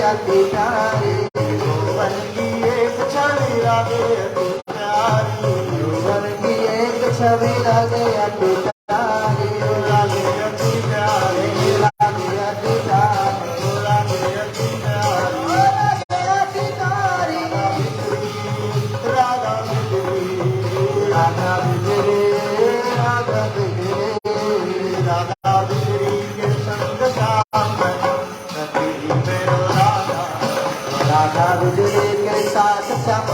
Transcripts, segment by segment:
अति प्यारी, यौवन की एक छवि लागे अति प्यारी, यौवन की एक छवि लागे अति प्यारी, लागे अति प्यारी, लागे अति प्यारी, लागे अति प्यारी, लागे अति प्यारी। राधा बिजली, राधा बिजली, राधा बिजली, राधा बिजली के संग श्याम सखी मेरो राधा, राधा बिजली के साथ श्याम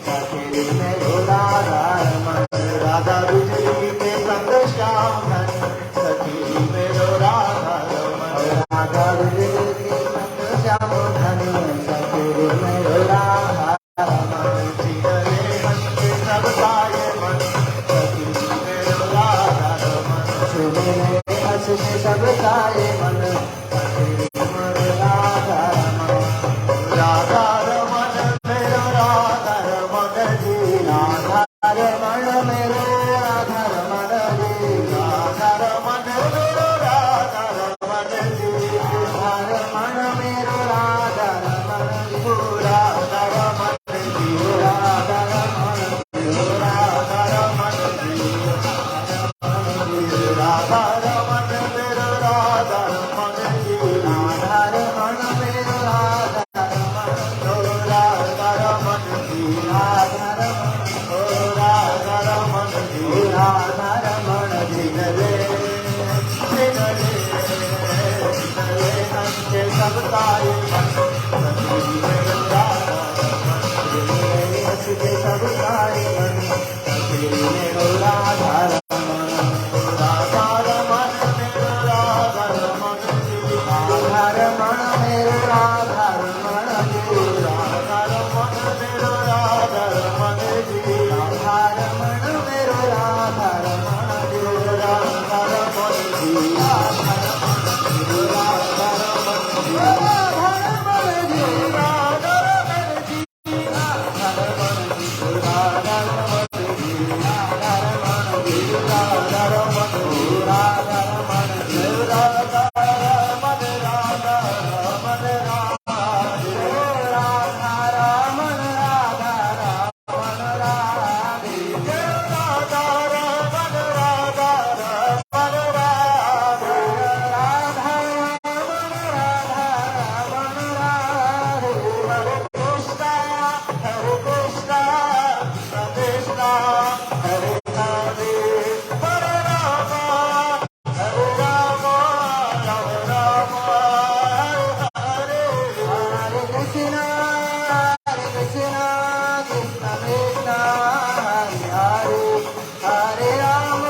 सखी मेरो राधा रमन, राधा बिजली के संग श्याम सखी मेरो राधा रमन, राधा बिजली के संग श्याम सखी मेरो राधा रमन, जिगरे मन के सब साये मन सखी मेरो राधा रमन, सुने हंस के सब साये मन सखी मेरो राधा रमन, राधा रमन मेरो राधा रमन जी, राधा रमन मेरो राधा रमन जी, राधा रमन मेरो राधा रमन जी, राधा रमन मेरो राधा रमन जी, राधा रमन जी, राधा रमन जी, राधा रमन जी, राधा रमन मेरो राधा रमन जी, राधा रमन मेरो राधा रमन, राधा रमन जी, राधा रमन, राधा रमन जी, राधा रमन जी, गले के सब ताये मन सखी मेरो राधा रमन, के सब ताये मन सखी मेरो राधा रमन, राधा रमन मेरो राधा रमन जी, राधा रमन मेरो राधा रमन जी, राधा रमन मेरो राधा रमन जी, राधा रमन मेरो राधा रमन जी, राधा रमन जी, राधा रमन जी, राधा रमन जी, राधा रमन जी, राधा रमन जी, राधा रमन जी, राधा रमन जी, राधा रमन जी, राधा रमन जी, राधा रमन जी, राधा रमन, राधा रमन, राधे राधा रमन, राधा रमन, राधे राधा रमन, राधा रमन, राधे राधा रमन, राधा रमन, राधे हरे कृष्णा हरे कृष्णा, कृष्णा हरे हरे, हरे राम हरे राम, राम राम हरे हरे, हरे कृष्णा कृष्ण कृष्ण हरे हरे, हरे राम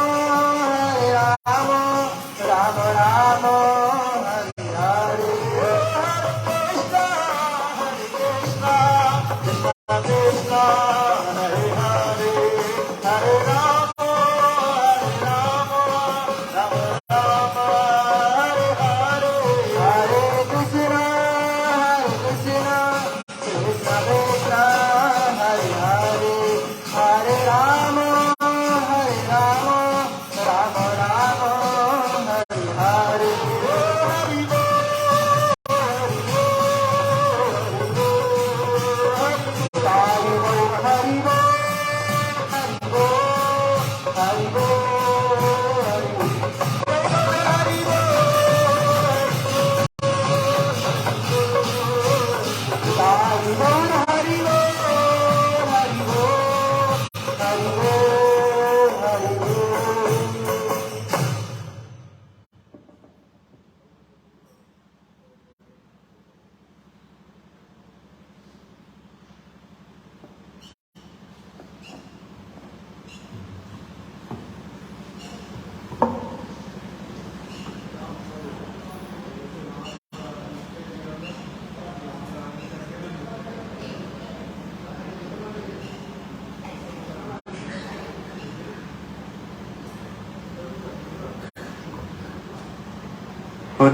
राम राम हरे हरे, हरे कृष्णा कृष्ण कृष्ण हरे हरे, हरे राम राम राम हरे हरे, हरे कृष्ण कृष्ण कृष्ण हरे हरे, हरे राम राम राम हरे हरे, हरि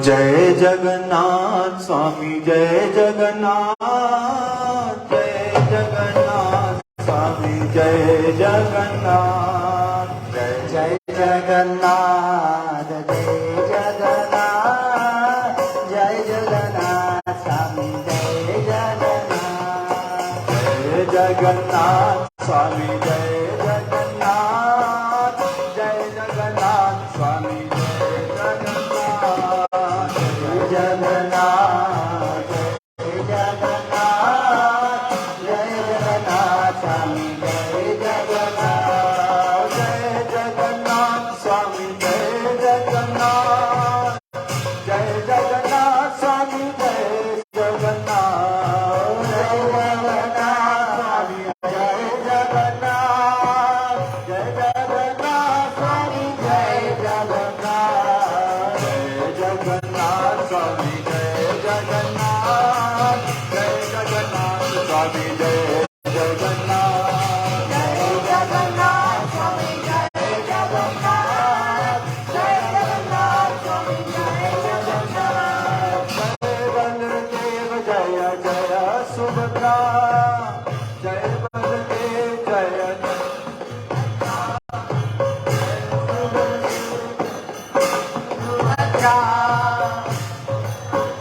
जय जगन्नाथ स्वामी जय जगन्नाथ, जय जगन्नाथ स्वामी जय जगन्नाथ, जय जय जगन्नाथ, जय जगन्नाथ, जय जगन्नाथ स्वामी जगन्नाथ स्वामी जय जगन्नाथ, जय जगन्नाथ स्वामी जय जगन्नाथ, जय जगन्नाथ, जय जगन्नाथ, जय जगन्नाथ स्वामी जय जगन्नाथ, जय जगन्नाथ स्वामी जय जगन्नाथ, जय जगन्नाथ स्वामी जय जगन्नाथ, जय जगन्नाथ स्वामी जय जगन्नाथ, जय जगन्नाथ स्वामी जय जगन्नाथ, जय जगन्नाथ स्वामी जय जगन्नाथ, जय जगन्नाथ स्वामी जय जगन्नाथ, जय जगन्नाथ स्वामी जय जगन्नाथ, जय जगन्नाथ स्वामी जय जगन्नाथ, जय बलदेव जय जय सुभद्रा, जय बलदेव जय सुभद्रा,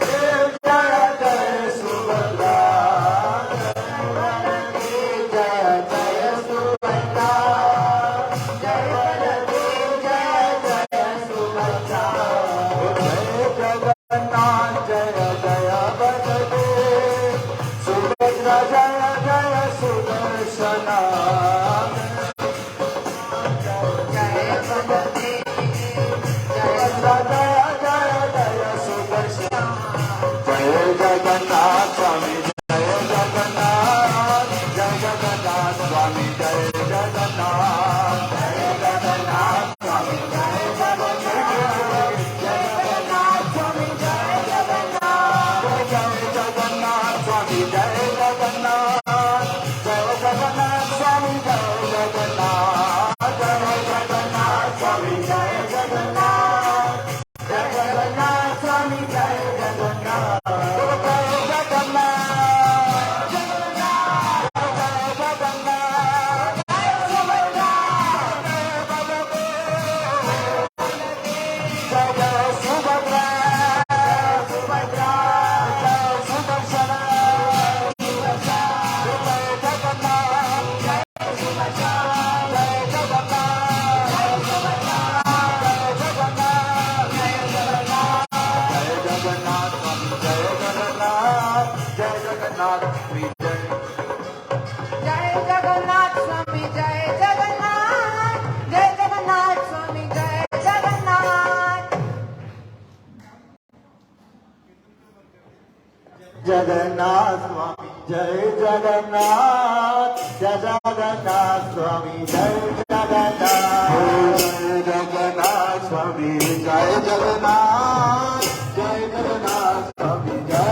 जय जय सुभद्रा, जय बलदेव जय जय सुभद्रा, जय बलदेव जय जय सुभद्रा, जय जगन्नाथ जय जय बलदेव, सुभद्रा जय जय सुदर्शना, जय बलदेव सुभद्रा जय जय जय सुदर्शना, जय जगन्नाथ स्वामी जय जगन्नाथ, जय जगन्नाथ स्वामी जय जगन्नाथ, जय जगन्नाथ स्वामी जय जगन्नाथ, जय जगन्नाथ स्वामी जय जगन्नाथ, जय जगन्नाथ स्वामी जय जगन्नाथ, जय जगन्नाथ स्वामी जय जगन्नाथ, जय जगन्नाथ स्वामी जय जगन्नाथ, जय जगन्नाथ स्वामी जय जगन्नाथ, जय जगन्नाथ स्वामी जय जगन्नाथ, जय जगन्नाथ स्वामी जय जगन्नाथ, जगन्नाथ स्वामी जय जगन्नाथ, जय जगन्नाथ स्वामी जय जगन्नाथ, जगन्नाथ स्वामी जय जगन्नाथ, जय जगन्नाथ स्वामी जय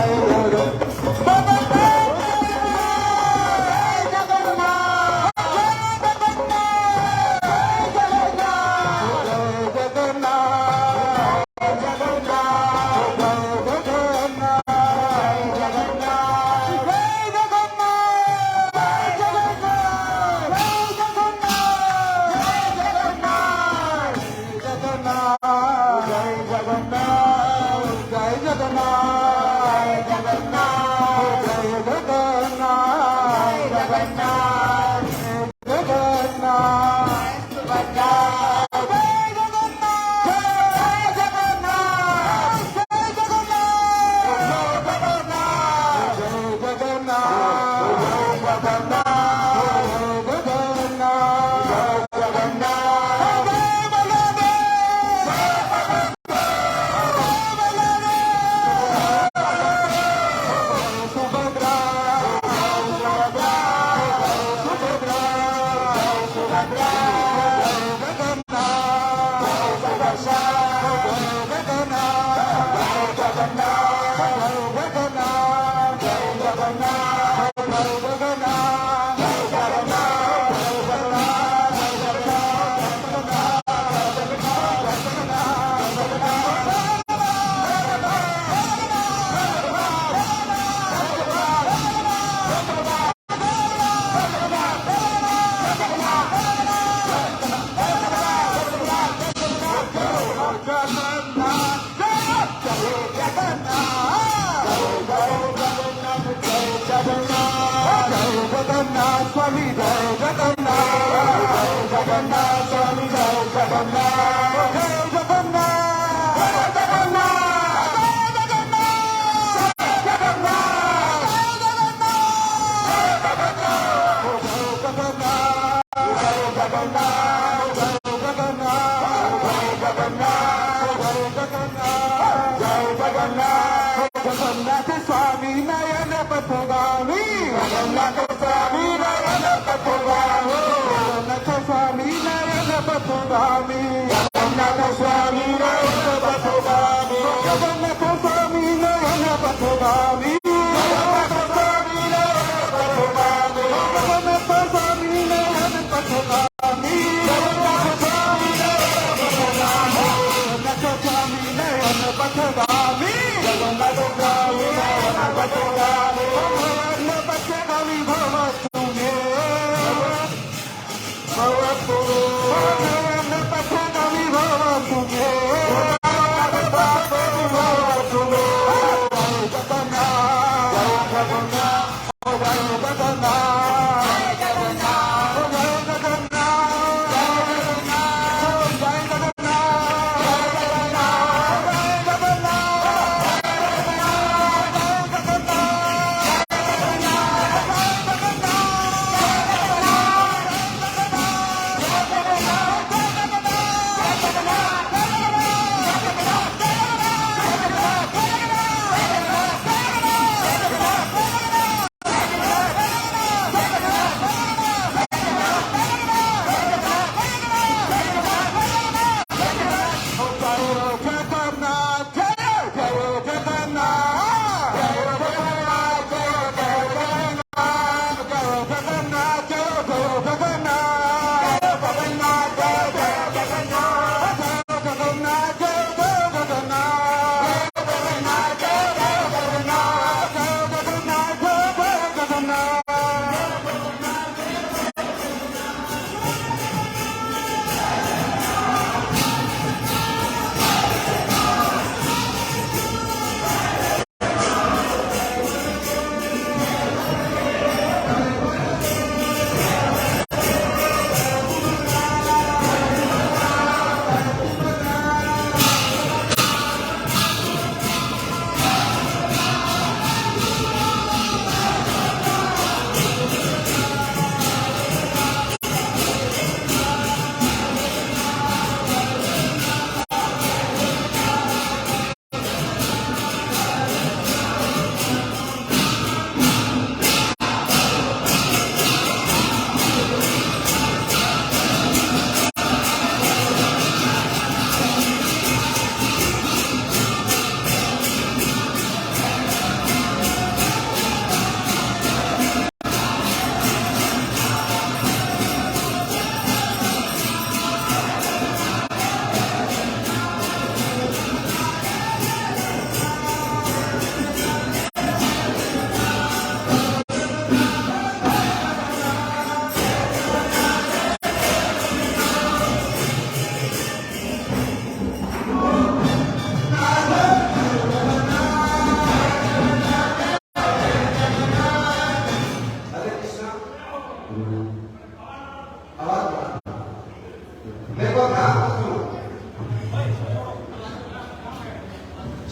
स्वामी जय जगन्नाथ, जय जगन्नाथ स्वामी जय जगन्नाथ, जय जगन्नाथ, जय जगन्नाथ, जय जगन्नाथ, जगन्नाथ स्वामी नयन पथगामी, जगन्नाथ स्वामी नयन पथगामी, जगन्नाथ स्वामी नयन पथगामी, जगन्नाथ स्वामी नयन पथगामी, जगन्नाथ स्वामी नयन पथगामी, जगन्नाथ स्वामी नयन पथगामी, जगन्नाथ स्वामी नयन पथगामी, जगन्नाथ स्वामी नयन पथगामी, जगन्नाथ स्वामी नयन पथगामी, जगन्नाथ स्वामी नयन पथगामी, भवन पथगामी भव तुमे, भव तुमे, भवन पथगामी भव तुमे, भव तुमे, जय जगन्नाथ, जय जगन्नाथ, जय जगन्नाथ, जय जगन्नाथ, जय जगन्नाथ, जय जगन्नाथ, जय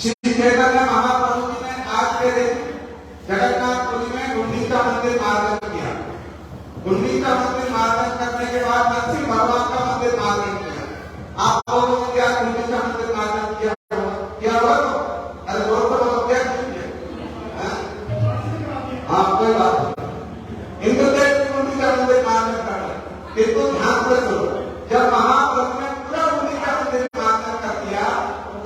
श्री चैतन्य महाप्रभु जी ने आज के दिन जगन्नाथपुरी में गुंडीचा मंदिर मार्जन किया। गुंडीचा मंदिर मार्जन करने के बाद नरसिंह भगवान का मंदिर मार्जन किया। आप लोगों ने क्या गुंडीचा मंदिर मार्जन किया हुआ? अरे जोर से बोलो, क्या किया? हाँ, कोई बात नहीं। इंद्रदेव की गुंडीचा मंदिर मार्जन कर रहे, किंतु ध्यान से सुनो, जब महाप्रभु ने पूरा गुंडीचा मंदिर मार्जन कर दिया,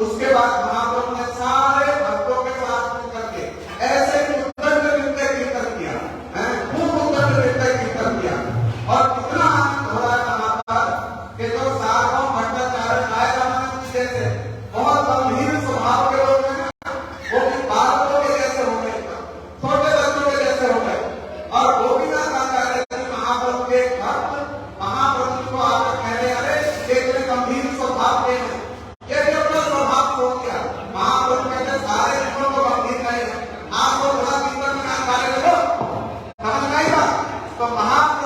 उसके बाद महाप्रभु ने सारे भक्तों के साथ मिलकर के ऐसे उत्तम नृत्य कीर्तन किया, खूब उत्तम नृत्य कीर्तन किया। और कितना आनंद हो रहा है वहां पर कि जो सार्वभौम भट्टाचार्य राय रामानंद जी जैसे बहुत गंभीर स्वभाव के लोग हैं, वो भी बालकों के जैसे हो गए, छोटे बच्चों के जैसे हो गए। और गोपीनाथ आचार्य जी महाप्रभु के भक्त महाप्रभु को आकर कह रहे, अरे ये इतने गंभीर स्वभाव के हैं, ये भी अपना स्वभाव खो गया। महाप्रभु कहते सारे जीवों को गंभीर नहीं है, आपको थोड़ा भीतर में कार्य करो, समझ नहीं बात। तो महाप्रभु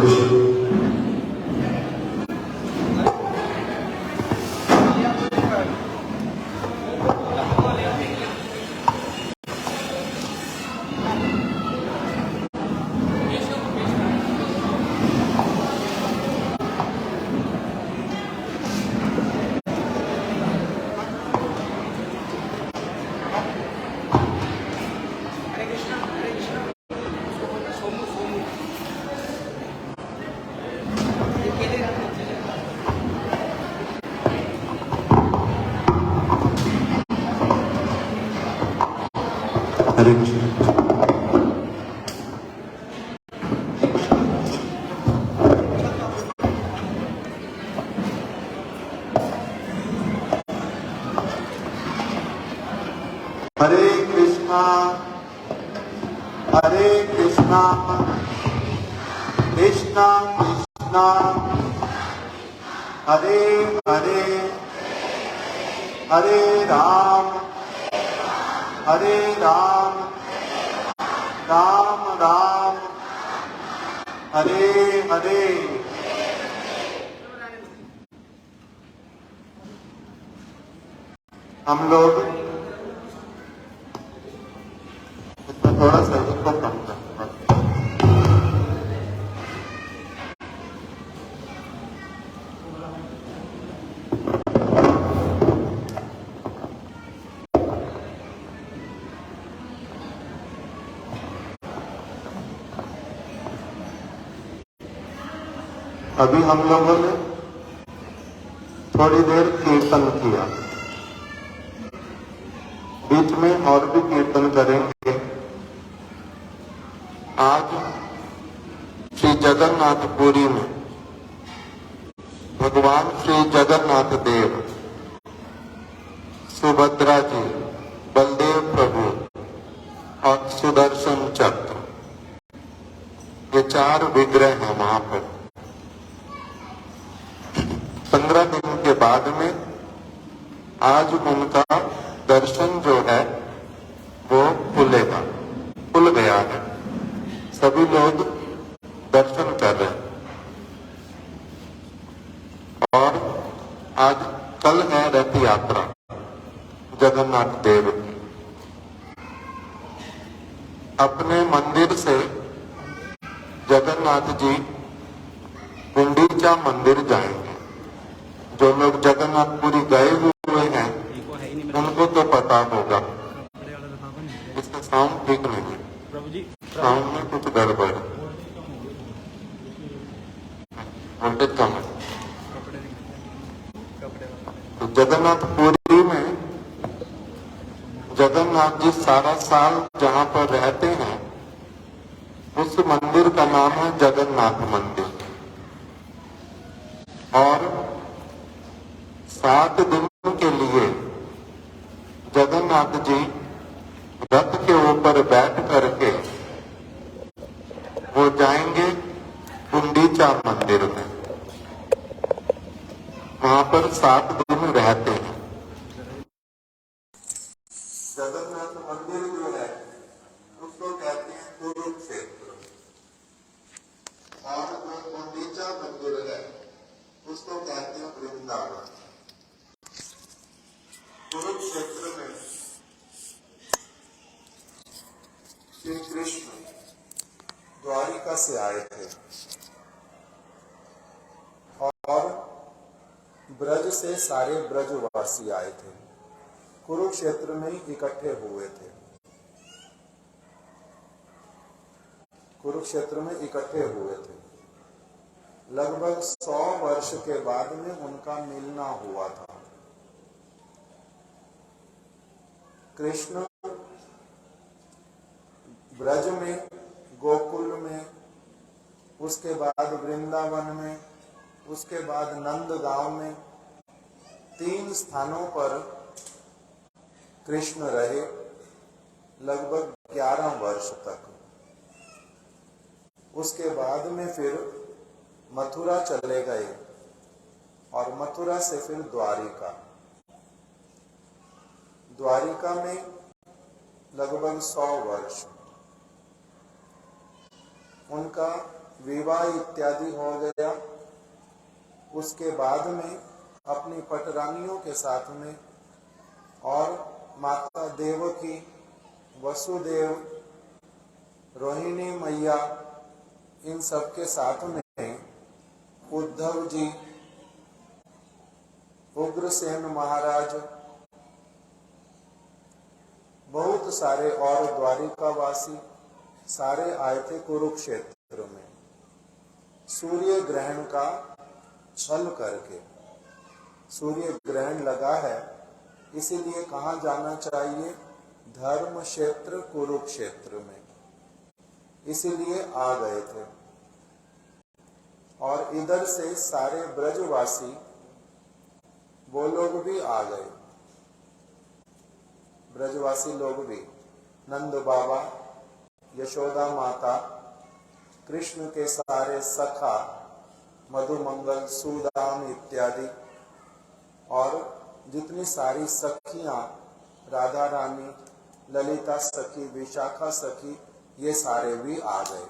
कृष्ण। हरे कृष्ण। हरे कृष्णा हरे कृष्णा कृष्णा कृष्णा हरे हरे हरे राम राम राम हरे हरे। हम लोग इसमें थोड़ा सा इसको कम करते हैं। अभी हम लोगों ने थोड़ी देर कीर्तन किया, बीच में और भी कीर्तन करेंगे। आज श्री जगन्नाथपुरी में भगवान श्री जगन्नाथ देव, सुभद्रा जी, बलदेव प्रभु और सुदर्शन चक्र, ये 4 विग्रह हैं वहां पर। 15 दिन के बाद में आज उनका दर्शन जो है वो खुलेगा, खुल गया है। सभी लोग दर्शन कर रहे हैं। और आज कल है रथ यात्रा जगन्नाथ देव की। अपने मंदिर से जगन्नाथ जी गुंडीचा मंदिर जाएंगे। जो लोग जगन्नाथपुरी गए हुए हैं उनको तो पता होगा। इसका साउंड ठीक नहीं है, साउंड में कुछ गड़बड़ है, वोल्टेज कम है। तो जगन्नाथपुरी में जगन्नाथ जी सारा साल जहां पर रहते हैं उस मंदिर का नाम है जगन्नाथ मंदिर। और 7 दिन के लिए जगन्नाथ जी रथ के ऊपर बैठ करके वो जाएंगे गुंडीचा मंदिर में। वहां पर 7 दिन रहते हैं। जगन्नाथ मंदिर जो है उसको कहते हैं कुरुक्षेत्र, और जो गुंडीचा मंदिर है उसको कहते हैं वृंदावन। कुरुक्षेत्र में श्री कृष्ण द्वारिका से आए थे और ब्रज से सारे ब्रजवासी आए थे, कुरुक्षेत्र में इकट्ठे हुए थे। कुरुक्षेत्र में इकट्ठे हुए थे। लगभग 100 वर्ष के बाद में उनका मिलना हुआ था। कृष्ण ब्रज में, गोकुल में, उसके बाद वृंदावन में, उसके बाद नंदगांव में, 3 स्थानों पर कृष्ण रहे लगभग 11 वर्ष तक। उसके बाद में फिर मथुरा चले गए और मथुरा से फिर द्वारिका। द्वारिका में लगभग 100 वर्ष। उनका विवाह इत्यादि हो गया। उसके बाद में अपनी पटरानियों के साथ में और माता देवकी, वसुदेव, रोहिणी मैया, इन सब के साथ में उद्धव जी, उग्रसेन महाराज, बहुत सारे और द्वारिकावासी सारे आए थे कुरुक्षेत्र में सूर्य ग्रहण का छल करके। सूर्य ग्रहण लगा है, इसीलिए कहाँ जाना चाहिए? धर्म क्षेत्र कुरुक्षेत्र में, इसीलिए आ गए थे। और इधर से सारे ब्रजवासी वो लोग भी आ गए, ब्रजवासी लोग भी, नंद बाबा, यशोदा माता, कृष्ण के सारे सखा, मधुमंगल, सुदाम इत्यादि, और जितनी सारी सखियां, राधा रानी, ललिता सखी, विशाखा सखी, ये सारे भी आ गए।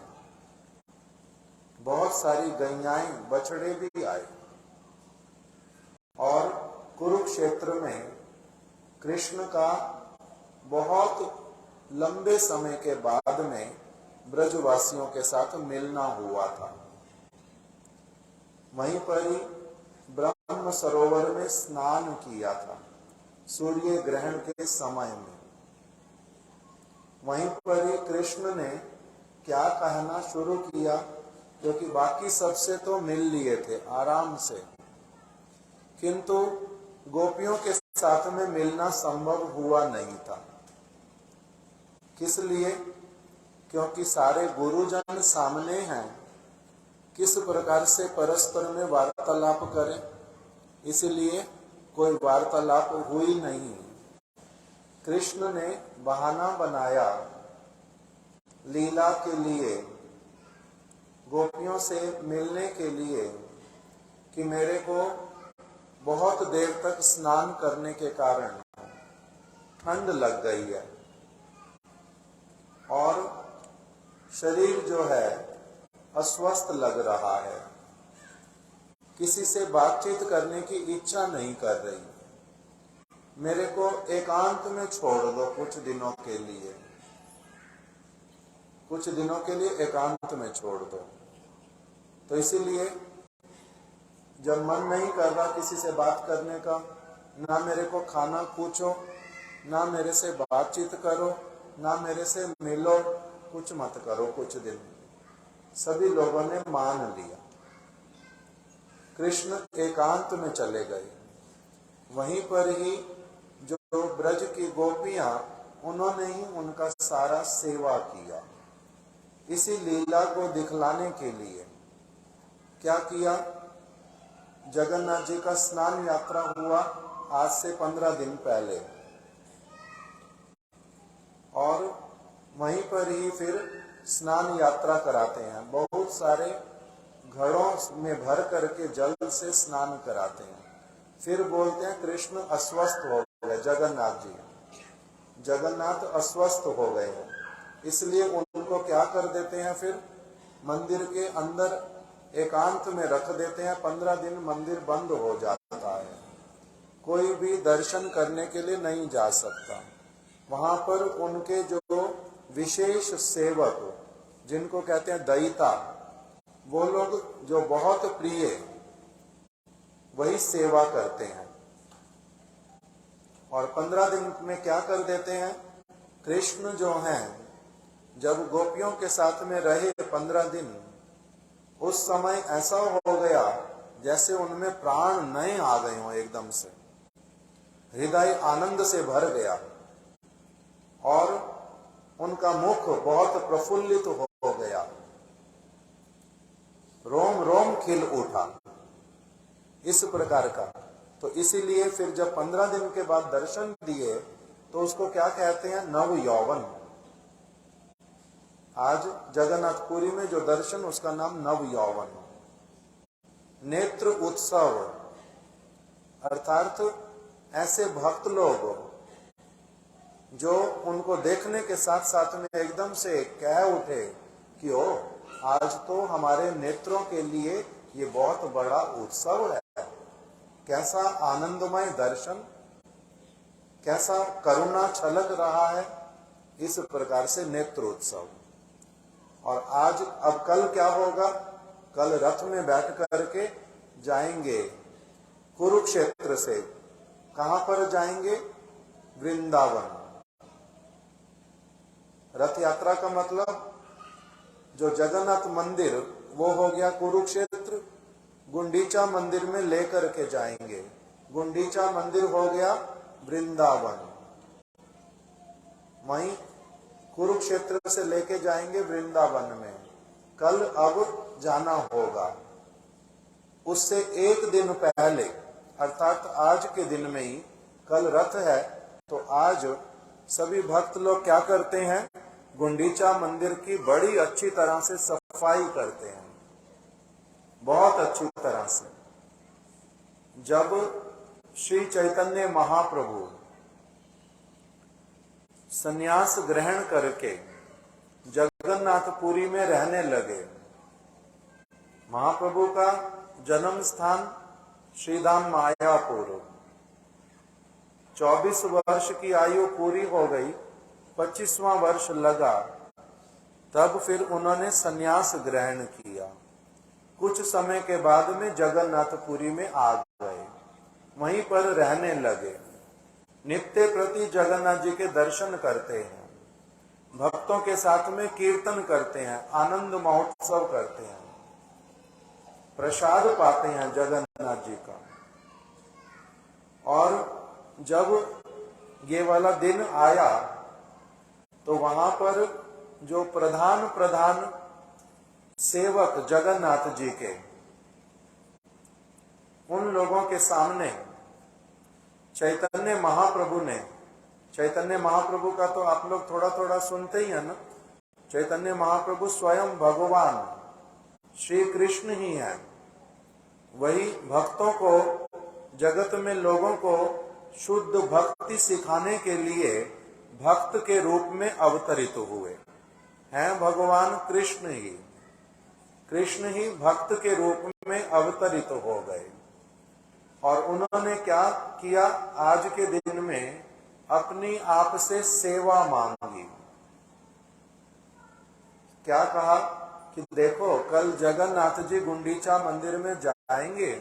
बहुत सारी गैयाएं, बछड़े भी आए। और कुरुक्षेत्र में कृष्ण का बहुत लंबे समय के बाद में ब्रजवासियों के साथ मिलना हुआ था। वहीं पर ही ब्रह्म सरोवर में स्नान किया था सूर्य ग्रहण के समय में। वहीं पर ही कृष्ण ने क्या कहना शुरू किया, क्योंकि बाकी सबसे तो मिल लिए थे आराम से, किंतु गोपियों के साथ में मिलना संभव हुआ नहीं था। किस लिए? क्योंकि सारे गुरुजन सामने हैं, किस प्रकार से परस्पर में वार्तालाप करें, इसलिए कोई वार्तालाप हुई नहीं। कृष्ण ने बहाना बनाया लीला के लिए, गोपियों से मिलने के लिए, कि मेरे को बहुत देर तक स्नान करने के कारण ठंड लग गई है और शरीर जो है अस्वस्थ लग रहा है, किसी से बातचीत करने की इच्छा नहीं कर रही, मेरे को एकांत में छोड़ दो कुछ दिनों के लिए, कुछ दिनों के लिए एकांत में छोड़ दो। तो इसीलिए जब मन नहीं कर रहा किसी से बात करने का, ना मेरे को खाना पूछो, ना मेरे से बातचीत करो, ना मेरे से मिलो, कुछ मत करो कुछ दिन। सभी लोगों ने मान लिया, कृष्ण एकांत में चले गए। वहीं पर ही जो ब्रज की गोपियां, उन्होंने ही उनका सारा सेवा किया। इसी लीला को दिखलाने के लिए क्या किया? जगन्नाथ जी का स्नान यात्रा हुआ आज से 15 दिन पहले, और वहीं पर ही फिर स्नान यात्रा कराते हैं। बहुत सारे घड़ों में भर करके जल से स्नान कराते हैं। फिर बोलते हैं कृष्ण अस्वस्थ हो गए, जगन्नाथ जी, जगन्नाथ अस्वस्थ हो गए हैं, इसलिए उनको क्या कर देते हैं, फिर मंदिर के अंदर एकांत में रख देते हैं। 15 दिन मंदिर बंद हो जाता है, कोई भी दर्शन करने के लिए नहीं जा सकता। वहां पर उनके जो विशेष सेवक, जिनको कहते हैं दयिता, वो लोग जो बहुत प्रिय, वही सेवा करते हैं। और 15 दिन में क्या कर देते हैं, कृष्ण जो हैं, जब गोपियों के साथ में रहे 15 दिन, उस समय ऐसा हो गया जैसे उनमें प्राण नए आ गए हों, एकदम से हृदय आनंद से भर गया और उनका मुख बहुत प्रफुल्लित हो गया, रोम रोम खिल उठा, इस प्रकार का। तो इसीलिए फिर जब 15 दिन के बाद दर्शन दिए तो उसको क्या कहते हैं, नव यौवन। आज जगन्नाथपुरी में जो दर्शन, उसका नाम नव यौवन, नेत्र उत्सव, अर्थात ऐसे भक्त लोग जो उनको देखने के साथ साथ में एकदम से कह उठे कि ओ आज तो हमारे नेत्रों के लिए ये बहुत बड़ा उत्सव है। कैसा आनंदमय दर्शन, कैसा करुणा छलक रहा है, इस प्रकार से नेत्रोत्सव। और आज अब कल क्या होगा? कल रथ में बैठ करके जाएंगे कुरुक्षेत्र से। कहां पर जाएंगे? वृंदावन। रथ यात्रा का मतलब जो जगन्नाथ मंदिर वो हो गया कुरुक्षेत्र, गुंडीचा मंदिर में लेकर के जाएंगे। गुंडीचा मंदिर हो गया वृंदावन, वहीं कुरुक्षेत्र से लेके जाएंगे वृंदावन में। कल अब जाना होगा। उससे एक दिन पहले अर्थात आज के दिन में ही, कल रथ है तो आज सभी भक्त लोग क्या करते हैं? गुंडीचा मंदिर की बड़ी अच्छी तरह से सफाई करते हैं, बहुत अच्छी तरह से। जब श्री चैतन्य महाप्रभु संन्यास ग्रहण करके जगन्नाथपुरी में रहने लगे, महाप्रभु का जन्म स्थान श्रीधाम मायापुर, 24 वर्ष की आयु पूरी हो गई, 25वां वर्ष लगा, तब फिर उन्होंने संन्यास ग्रहण किया। कुछ समय के बाद में जगन्नाथपुरी में आ गए, वहीं पर रहने लगे। नित्य प्रति जगन्नाथ जी के दर्शन करते हैं, भक्तों के साथ में कीर्तन करते हैं, आनंद महोत्सव करते हैं, प्रसाद पाते हैं जगन्नाथ जी का। और जब ये वाला दिन आया तो वहां पर जो प्रधान सेवक जगन्नाथ जी के, उन लोगों के सामने चैतन्य महाप्रभु ने, चैतन्य महाप्रभु का तो आप लोग थोड़ा थोड़ा सुनते ही है ना। चैतन्य महाप्रभु स्वयं भगवान श्री कृष्ण ही है। वही भक्तों को, जगत में लोगों को शुद्ध भक्ति सिखाने के लिए भक्त के रूप में अवतरित हुए हैं। भगवान कृष्ण ही भक्त के रूप में अवतरित हो गए। और उन्होंने क्या किया? आज के दिन में अपनी आप से सेवा मांगी। क्या कहा कि देखो कल जगन्नाथ जी गुंडीचा मंदिर में जाएंगे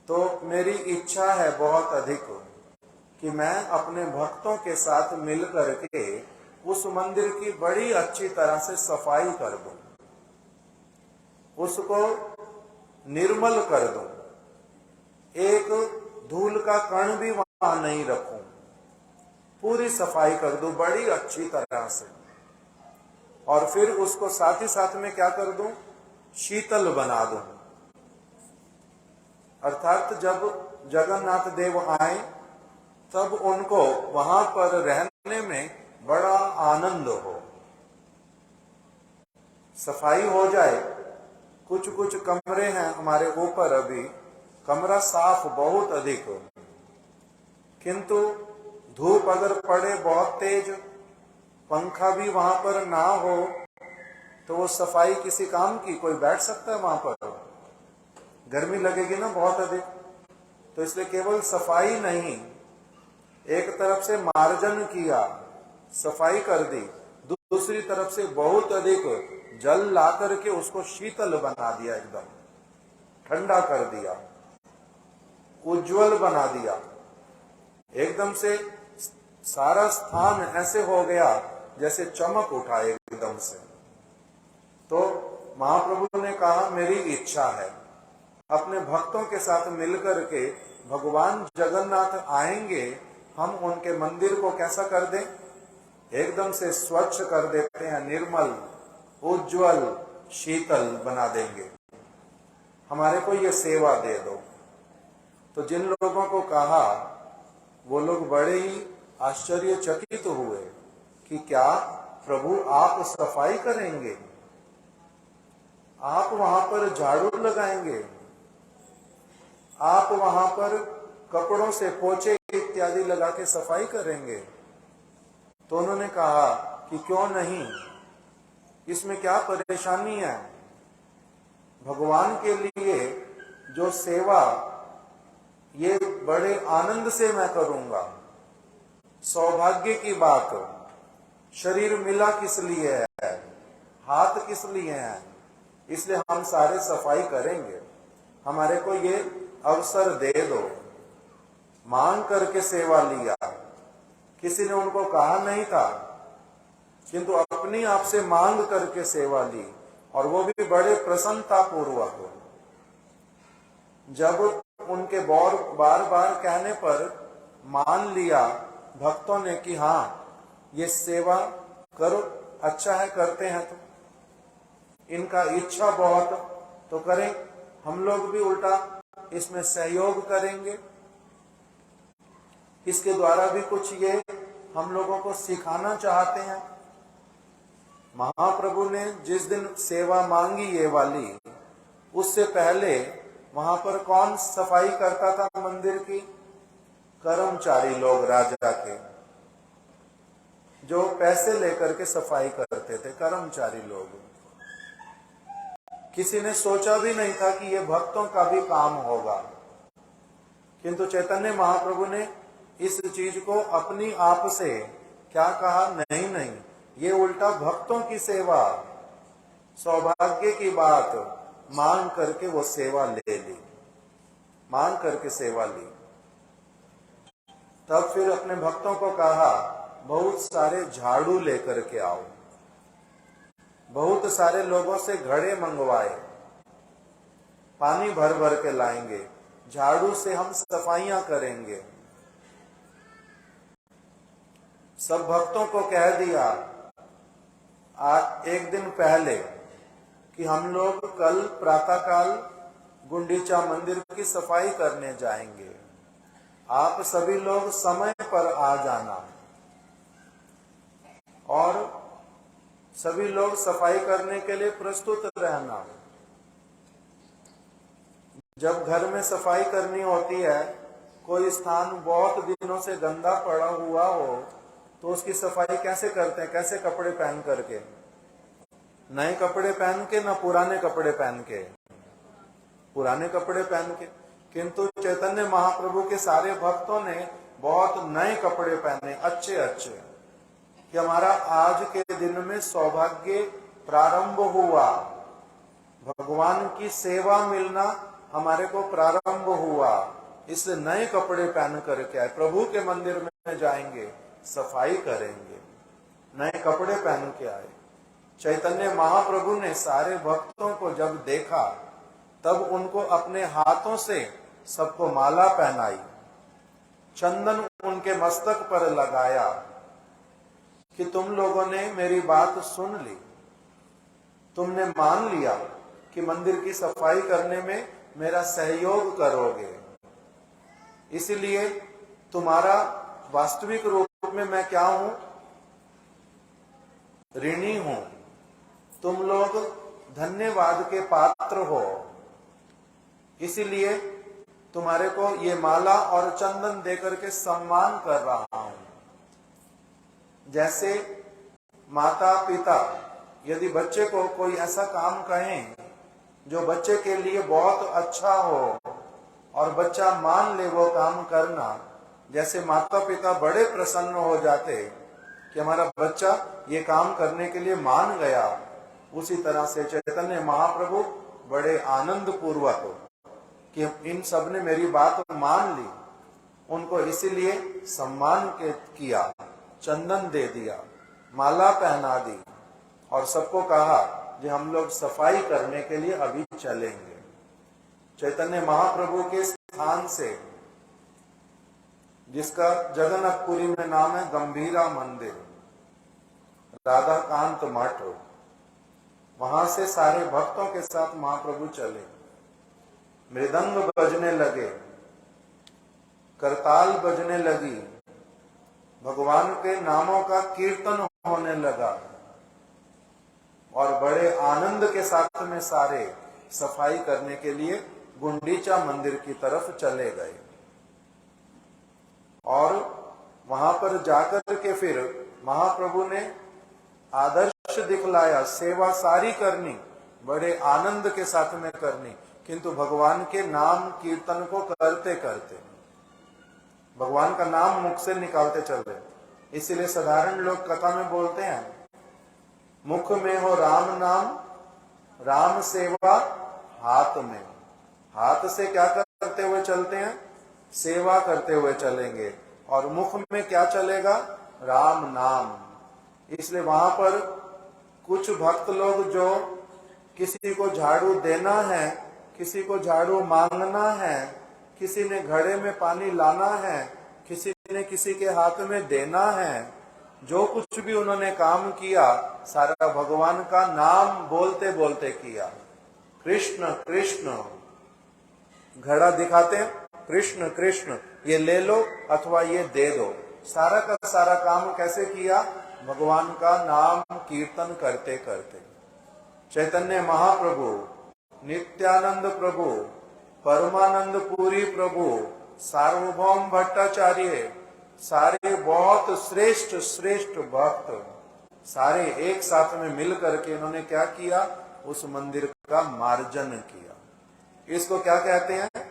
तो मेरी इच्छा है बहुत अधिक कि मैं अपने भक्तों के साथ मिलकर के उस मंदिर की बड़ी अच्छी तरह से सफाई कर दूं, उसको निर्मल कर दूं, एक धूल का कण भी वहां नहीं रखूं, पूरी सफाई कर दूं बड़ी अच्छी तरह से। और फिर उसको साथ ही साथ में क्या कर दूं? शीतल बना दूं। अर्थात जब जगन्नाथ देव आए तब उनको वहां पर रहने में बड़ा आनंद हो, सफाई हो जाए। कुछ कुछ कमरे हैं हमारे ऊपर, अभी कमरा साफ बहुत अधिक हो, किंतु धूप अगर पड़े बहुत तेज, पंखा भी वहां पर ना हो तो वो सफाई किसी काम की? कोई बैठ सकता है वहां पर? गर्मी लगेगी ना बहुत अधिक। तो इसलिए केवल सफाई नहीं, एक तरफ से मार्जन किया, सफाई कर दी, दूसरी तरफ से बहुत अधिक जल ला करके उसको शीतल बना दिया, एकदम ठंडा कर दिया, उज्जवल बना दिया। एकदम से सारा स्थान ऐसे हो गया जैसे चमक उठा एकदम से। तो महाप्रभु ने कहा मेरी इच्छा है अपने भक्तों के साथ मिलकर के भगवान जगन्नाथ आएंगे, हम उनके मंदिर को कैसा कर दें? एकदम से स्वच्छ कर देते हैं, निर्मल, उज्जवल, शीतल बना देंगे। हमारे को ये सेवा दे दो। तो जिन लोगों को कहा वो लोग बड़े ही आश्चर्यचकित हुए कि क्या प्रभु आप सफाई करेंगे? आप वहां पर झाड़ू लगाएंगे? आप वहां पर कपड़ों से पोछे इत्यादि लगा के सफाई करेंगे? तो उन्होंने कहा कि क्यों नहीं, इसमें क्या परेशानी है? भगवान के लिए जो सेवा ये बड़े आनंद से मैं करूंगा। सौभाग्य की बात, शरीर मिला किस लिए है, हाथ किस लिए है, इसलिए हम सारे सफाई करेंगे। हमारे को ये अवसर दे दो। मांग करके सेवा लिया, किसी ने उनको कहा नहीं था, किंतु अपनी आप से मांग करके सेवा ली, और वो भी बड़े प्रसन्नता पूर्वक। जब उनके बार बार कहने पर मान लिया भक्तों ने कि हाँ ये सेवा करो, अच्छा है, करते हैं, तो इनका इच्छा बहुत, तो करें, हम लोग भी उल्टा इसमें सहयोग करेंगे। इसके द्वारा भी कुछ ये हम लोगों को सिखाना चाहते हैं। महाप्रभु ने जिस दिन सेवा मांगी ये वाली, उससे पहले वहां पर कौन सफाई करता था मंदिर की? कर्मचारी लोग राजा के, जो पैसे लेकर के सफाई करते थे, कर्मचारी लोग। किसी ने सोचा भी नहीं था कि ये भक्तों का भी काम होगा, किंतु चैतन्य महाप्रभु ने इस चीज को अपनी आप से क्या कहा? नहीं नहीं, ये उल्टा भक्तों की सेवा, सौभाग्य की बात, मांग करके वो सेवा ले ली, मांग करके सेवा ली। तब फिर अपने भक्तों को कहा बहुत सारे झाड़ू लेकर के आओ। बहुत सारे लोगों से घड़े मंगवाए, पानी भर भर के लाएंगे, झाड़ू से हम सफाइयां करेंगे। सब भक्तों को कह दिया आज एक दिन पहले कि हम लोग कल प्रातःकाल गुंडीचा मंदिर की सफाई करने जाएंगे, आप सभी लोग समय पर आ जाना। और सभी लोग सफाई करने के लिए प्रस्तुत रहना। जब घर में सफाई करनी होती है, कोई स्थान बहुत दिनों से गंदा पड़ा हुआ हो, तो उसकी सफाई कैसे करते हैं? कैसे? कपड़े पहन करके, नए कपड़े पहन के, ना पुराने कपड़े पहन के, पुराने कपड़े पहन के। किंतु चैतन्य महाप्रभु के सारे भक्तों ने बहुत नए कपड़े पहने, अच्छे अच्छे, कि हमारा आज के दिन में सौभाग्य प्रारंभ हुआ, भगवान की सेवा मिलना हमारे को प्रारंभ हुआ। इसलिए नए कपड़े पहन करके आए, प्रभु के मंदिर में जाएंगे, सफाई करेंगे, नए कपड़े पहन के आए। चैतन्य महाप्रभु ने सारे भक्तों को जब देखा, तब उनको अपने हाथों से सबको माला पहनाई, चंदन उनके मस्तक पर लगाया कि तुम लोगों ने मेरी बात सुन ली, तुमने मान लिया कि मंदिर की सफाई करने में मेरा सहयोग करोगे, इसलिए तुम्हारा वास्तविक रूप में मैं क्या हूं? ऋणी हूं। तुम लोग धन्यवाद के पात्र हो, इसीलिए तुम्हारे को ये माला और चंदन देकर के सम्मान कर रहा हूं। जैसे माता पिता यदि बच्चे को कोई ऐसा काम कहें जो बच्चे के लिए बहुत अच्छा हो और बच्चा मान ले वो काम करना, जैसे माता पिता बड़े प्रसन्न हो जाते कि हमारा बच्चा ये काम करने के लिए मान गया, उसी तरह से चैतन्य महाप्रभु बड़े आनंद पूर्वक कि इन सब ने मेरी बात मान ली, उनको इसीलिए सम्मान किया, चंदन दे दिया, माला पहना दी, और सबको कहा कि हम लोग सफाई करने के लिए अभी चलेंगे। चैतन्य महाप्रभु के स्थान से, जिसका जगन्नाथपुरी में नाम है गंभीरा मंदिर, राधा कांत मठ, वहां से सारे भक्तों के साथ महाप्रभु चले। मृदंग बजने लगे, करताल बजने लगी, भगवान के नामों का कीर्तन होने लगा, और बड़े आनंद के साथ में सारे सफाई करने के लिए गुंडीचा मंदिर की तरफ चले गए। और वहां पर जाकर के फिर महाप्रभु ने आदर्श दिखलाया, सेवा सारी करनी, बड़े आनंद के साथ में करनी, किंतु भगवान के नाम कीर्तन को करते करते भगवान का नाम मुख से निकालते चल रहे। इसीलिए साधारण लोग कथा में बोलते हैं, मुख में हो राम नाम, राम सेवा हाथ में। हाथ से क्या करते हुए चलते हैं? सेवा करते हुए चलेंगे, और मुख में क्या चलेगा? राम नाम। इसलिए वहां पर कुछ भक्त लोग जो किसी को झाड़ू देना है, किसी को झाड़ू मांगना है, किसी ने घड़े में पानी लाना है, किसी ने किसी के हाथ में देना है, जो कुछ भी उन्होंने काम किया सारा भगवान का नाम बोलते बोलते किया। कृष्ण कृष्ण, घड़ा दिखाते हैं, कृष्ण कृष्ण, ये ले लो अथवा ये दे दो। सारा का सारा काम कैसे किया? भगवान का नाम कीर्तन करते करते। चैतन्य महाप्रभु, नित्यानंद प्रभु, परमानंद पुरी प्रभु, सार्वभौम भट्टाचार्य, सारे बहुत श्रेष्ठ श्रेष्ठ भक्त सारे एक साथ में मिल करके इन्होंने क्या किया? उस मंदिर का मार्जन किया। इसको क्या कहते हैं?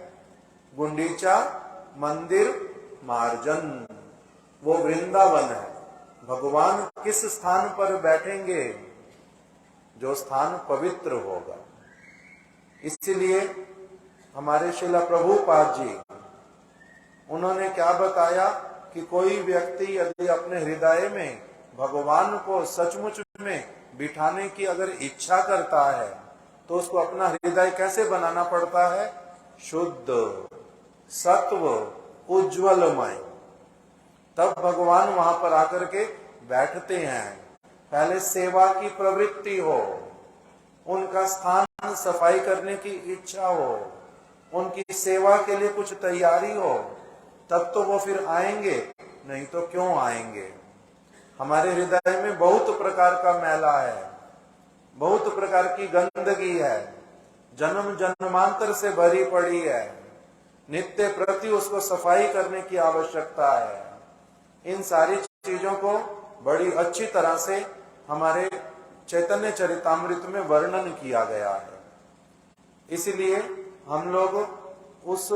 गुंडीचा मंदिर मार्जन। वो वृंदावन है। भगवान किस स्थान पर बैठेंगे? जो स्थान पवित्र होगा। इसलिए हमारे श्रील प्रभुपाद जी, उन्होंने क्या बताया कि कोई व्यक्ति यदि अपने हृदय में भगवान को सचमुच में बिठाने की अगर इच्छा करता है तो उसको अपना हृदय कैसे बनाना पड़ता है? शुद्ध, सत्व, उज्ज्वलमय। तब भगवान वहां पर आकर के बैठते हैं। पहले सेवा की प्रवृत्ति हो, उनका स्थान सफाई करने की इच्छा हो, उनकी सेवा के लिए कुछ तैयारी हो, तब तो वो फिर आएंगे, नहीं तो क्यों आएंगे? हमारे हृदय में बहुत प्रकार का मैला है, बहुत प्रकार की गंदगी है, जन्म जन्मांतर से भरी पड़ी है। नित्य प्रति उसको सफाई करने की आवश्यकता है। इन सारी चीजों को बड़ी अच्छी तरह से हमारे चैतन्य चरितामृत में वर्णन किया गया है। इसलिए हम लोग उस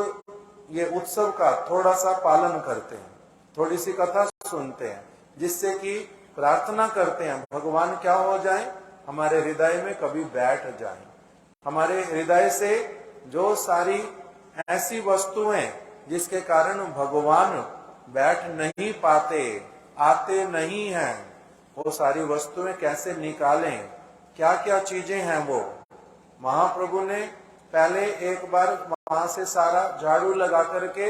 ये उत्सव का थोड़ा सा पालन करते हैं, थोड़ी सी कथा सुनते हैं, जिससे कि प्रार्थना करते हैं भगवान क्या हो जाए? हमारे हृदय में कभी बैठ जाए। हमारे हृदय से जो सारी ऐसी वस्तुएं जिसके कारण भगवान बैठ नहीं पाते, आते नहीं हैं, वो सारी वस्तुएं कैसे निकालें? क्या क्या चीजें हैं वो? महाप्रभु ने पहले एक बार वहां से सारा झाड़ू लगा करके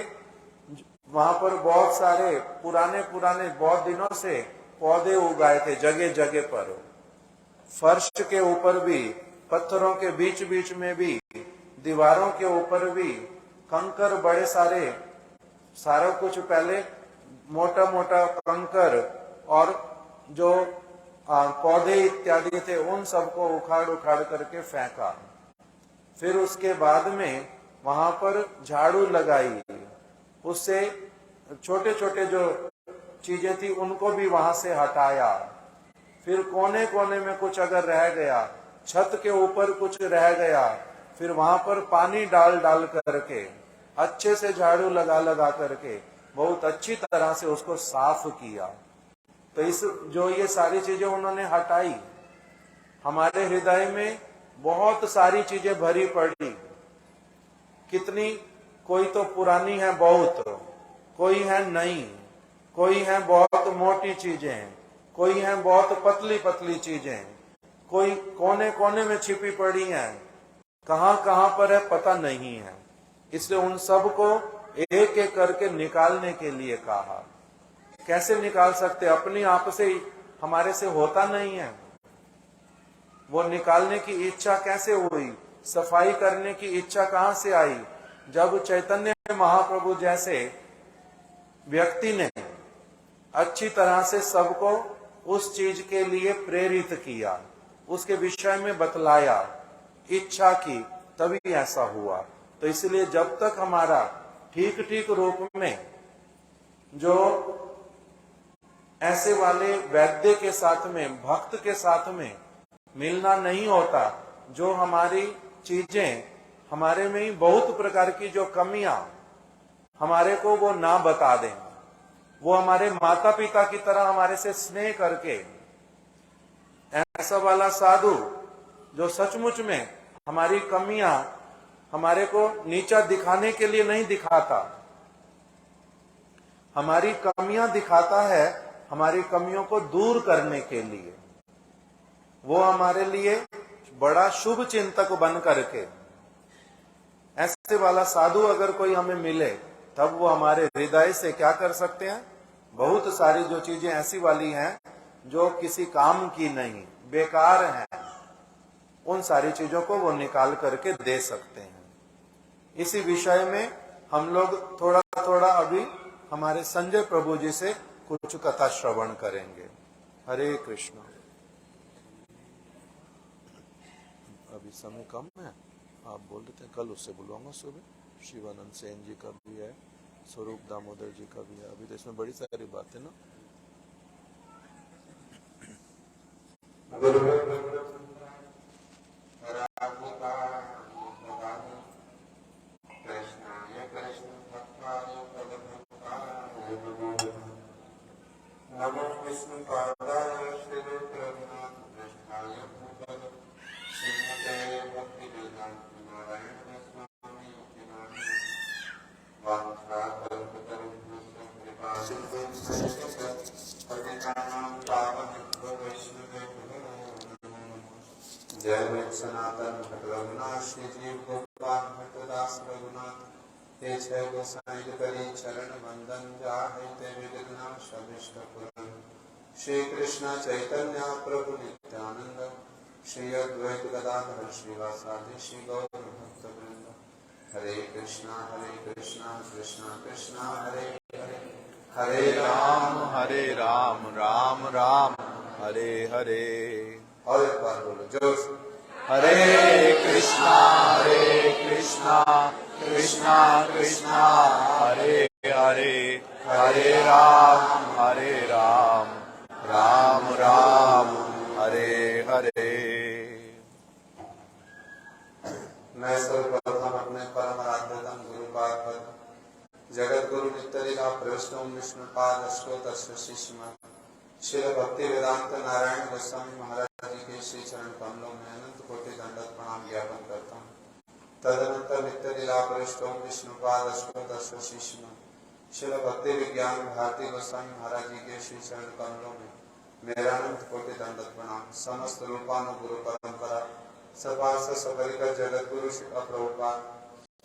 वहां पर बहुत सारे पुराने बहुत दिनों से पौधे उगाए थे जगह जगह पर, फर्श के ऊपर भी, पत्थरों के बीच बीच में भी, दीवारों के ऊपर भी, कंकर बड़े सारा कुछ पहले मोटा मोटा कंकर और जो पौधे इत्यादि थे उन सबको उखाड़ उखाड़ करके फेंका। फिर उसके बाद में वहां पर झाड़ू लगाई, उससे छोटे छोटे जो चीजें थी उनको भी वहां से हटाया। फिर कोने कोने में कुछ अगर रह गया, छत के ऊपर कुछ रह गया, फिर वहां पर पानी डाल डाल करके अच्छे से झाड़ू लगा लगा करके बहुत अच्छी तरह से उसको साफ किया। तो इस जो ये सारी चीजें उन्होंने हटाई, हमारे हृदय में बहुत सारी चीजें भरी पड़ी। कितनी, कोई तो पुरानी है बहुत, कोई है नई, कोई है बहुत मोटी चीजें, कोई है बहुत पतली पतली चीजें, कोई कोने कोने में छिपी पड़ी हैं, कहां कहां पर है पता नहीं है। इसलिए उन सब को एक एक करके निकालने के लिए कहा। कैसे निकाल सकते? अपनी आप से हमारे से होता नहीं है। वो निकालने की इच्छा कैसे हुई? सफाई करने की इच्छा कहां से आई? जब चैतन्य महाप्रभु जैसे व्यक्ति ने अच्छी तरह से सबको उस चीज के लिए प्रेरित किया, उसके विषय में बतलाया, इच्छा की, तभी ऐसा हुआ। तो इसलिए जब तक हमारा ठीक ठीक रूप में जो ऐसे वाले वैद्य के साथ में, भक्त के साथ में मिलना नहीं होता, जो हमारी चीजें, हमारे में ही बहुत प्रकार की जो कमियां हमारे को वो ना बता दें, वो हमारे माता पिता की तरह हमारे से स्नेह करके, ऐसा वाला साधु जो सचमुच में हमारी कमियां हमारे को नीचा दिखाने के लिए नहीं दिखाता, हमारी कमियां दिखाता है हमारी कमियों को दूर करने के लिए, वो हमारे लिए बड़ा शुभ चिंतक बन करके, ऐसे वाला साधु अगर कोई हमें मिले तब वो हमारे हृदय से क्या कर सकते हैं, बहुत सारी जो चीजें ऐसी वाली हैं जो किसी काम की नहीं, बेकार हैं, उन सारी चीजों को वो निकाल करके दे सकते हैं। इसी विषय में हम लोग थोड़ा थोड़ा अभी हमारे संजय प्रभु जी से कुछ कथा श्रवण करेंगे। हरे कृष्ण। अभी समय कम है, आप बोल देते हैं, कल उससे बुलवाऊंगा सुबह। शिवानंद सेन जी का भी है, स्वरूप दामोदर जी का भी है। अभी तो इसमें बड़ी सारी बातें ना। नमो विष्णु पादाय श्री रघुनाथ कृष्णाय भूतले श्रीमते भक्ति वेदांत नारायण स्वामी की नाम वांछाकल्पतरुभ्यश्च कृपा सिंधुभ्यश्च पतितानां पावनेभ्यो वैष्णवेभ्यो नमो नमः। जय वै सनातन भक्त रघुनाथ श्री जीव गोपाल भक्तदास रघुनाथ हे छह गोसाई करी चरण वंदन जाहे ते विघ्न सविष्ट पुरन। श्री कृष्ण चैतन्य प्रभु नित्यानंद श्री अद्वैत गदाधर श्रीवासादि श्री गौर भक्त वृंद। हरे कृष्णा कृष्णा कृष्णा हरे हरे, हरे राम राम राम हरे हरे। और एक बार बोलो जोर से, हरे कृष्णा कृष्णा कृष्णा हरे हरे, हरे राम राम राम हरे हरे। मैं सर्वप्रथम अपने परम आराध्यतम गुरुपाद पद जगत गुरु नित्यलीला प्रविष्टोम विष्णुपाद अष्टोत्तर शिष्य श्री भक्ति वेदांत नारायण गोस्वामी महाराज जी के श्री चरण कमलों में अनंत कोटि दंडवत प्रणाम ज्ञापन करता हूँ। तदनंतर नित्य लीला प्रविष्टोम विष्णुपाद अष्टोत्तर शिष्य श्री भक्ति विज्ञान भारती गोस्वामी महाराज जी के श्री चरण कमलों में मेरा अनंत कोटि दंडवत प्रणाम। समस्त रूपानुगुरु परंपरा सपार्ष सपरिकर जगत गुरु श्री प्रभुपाद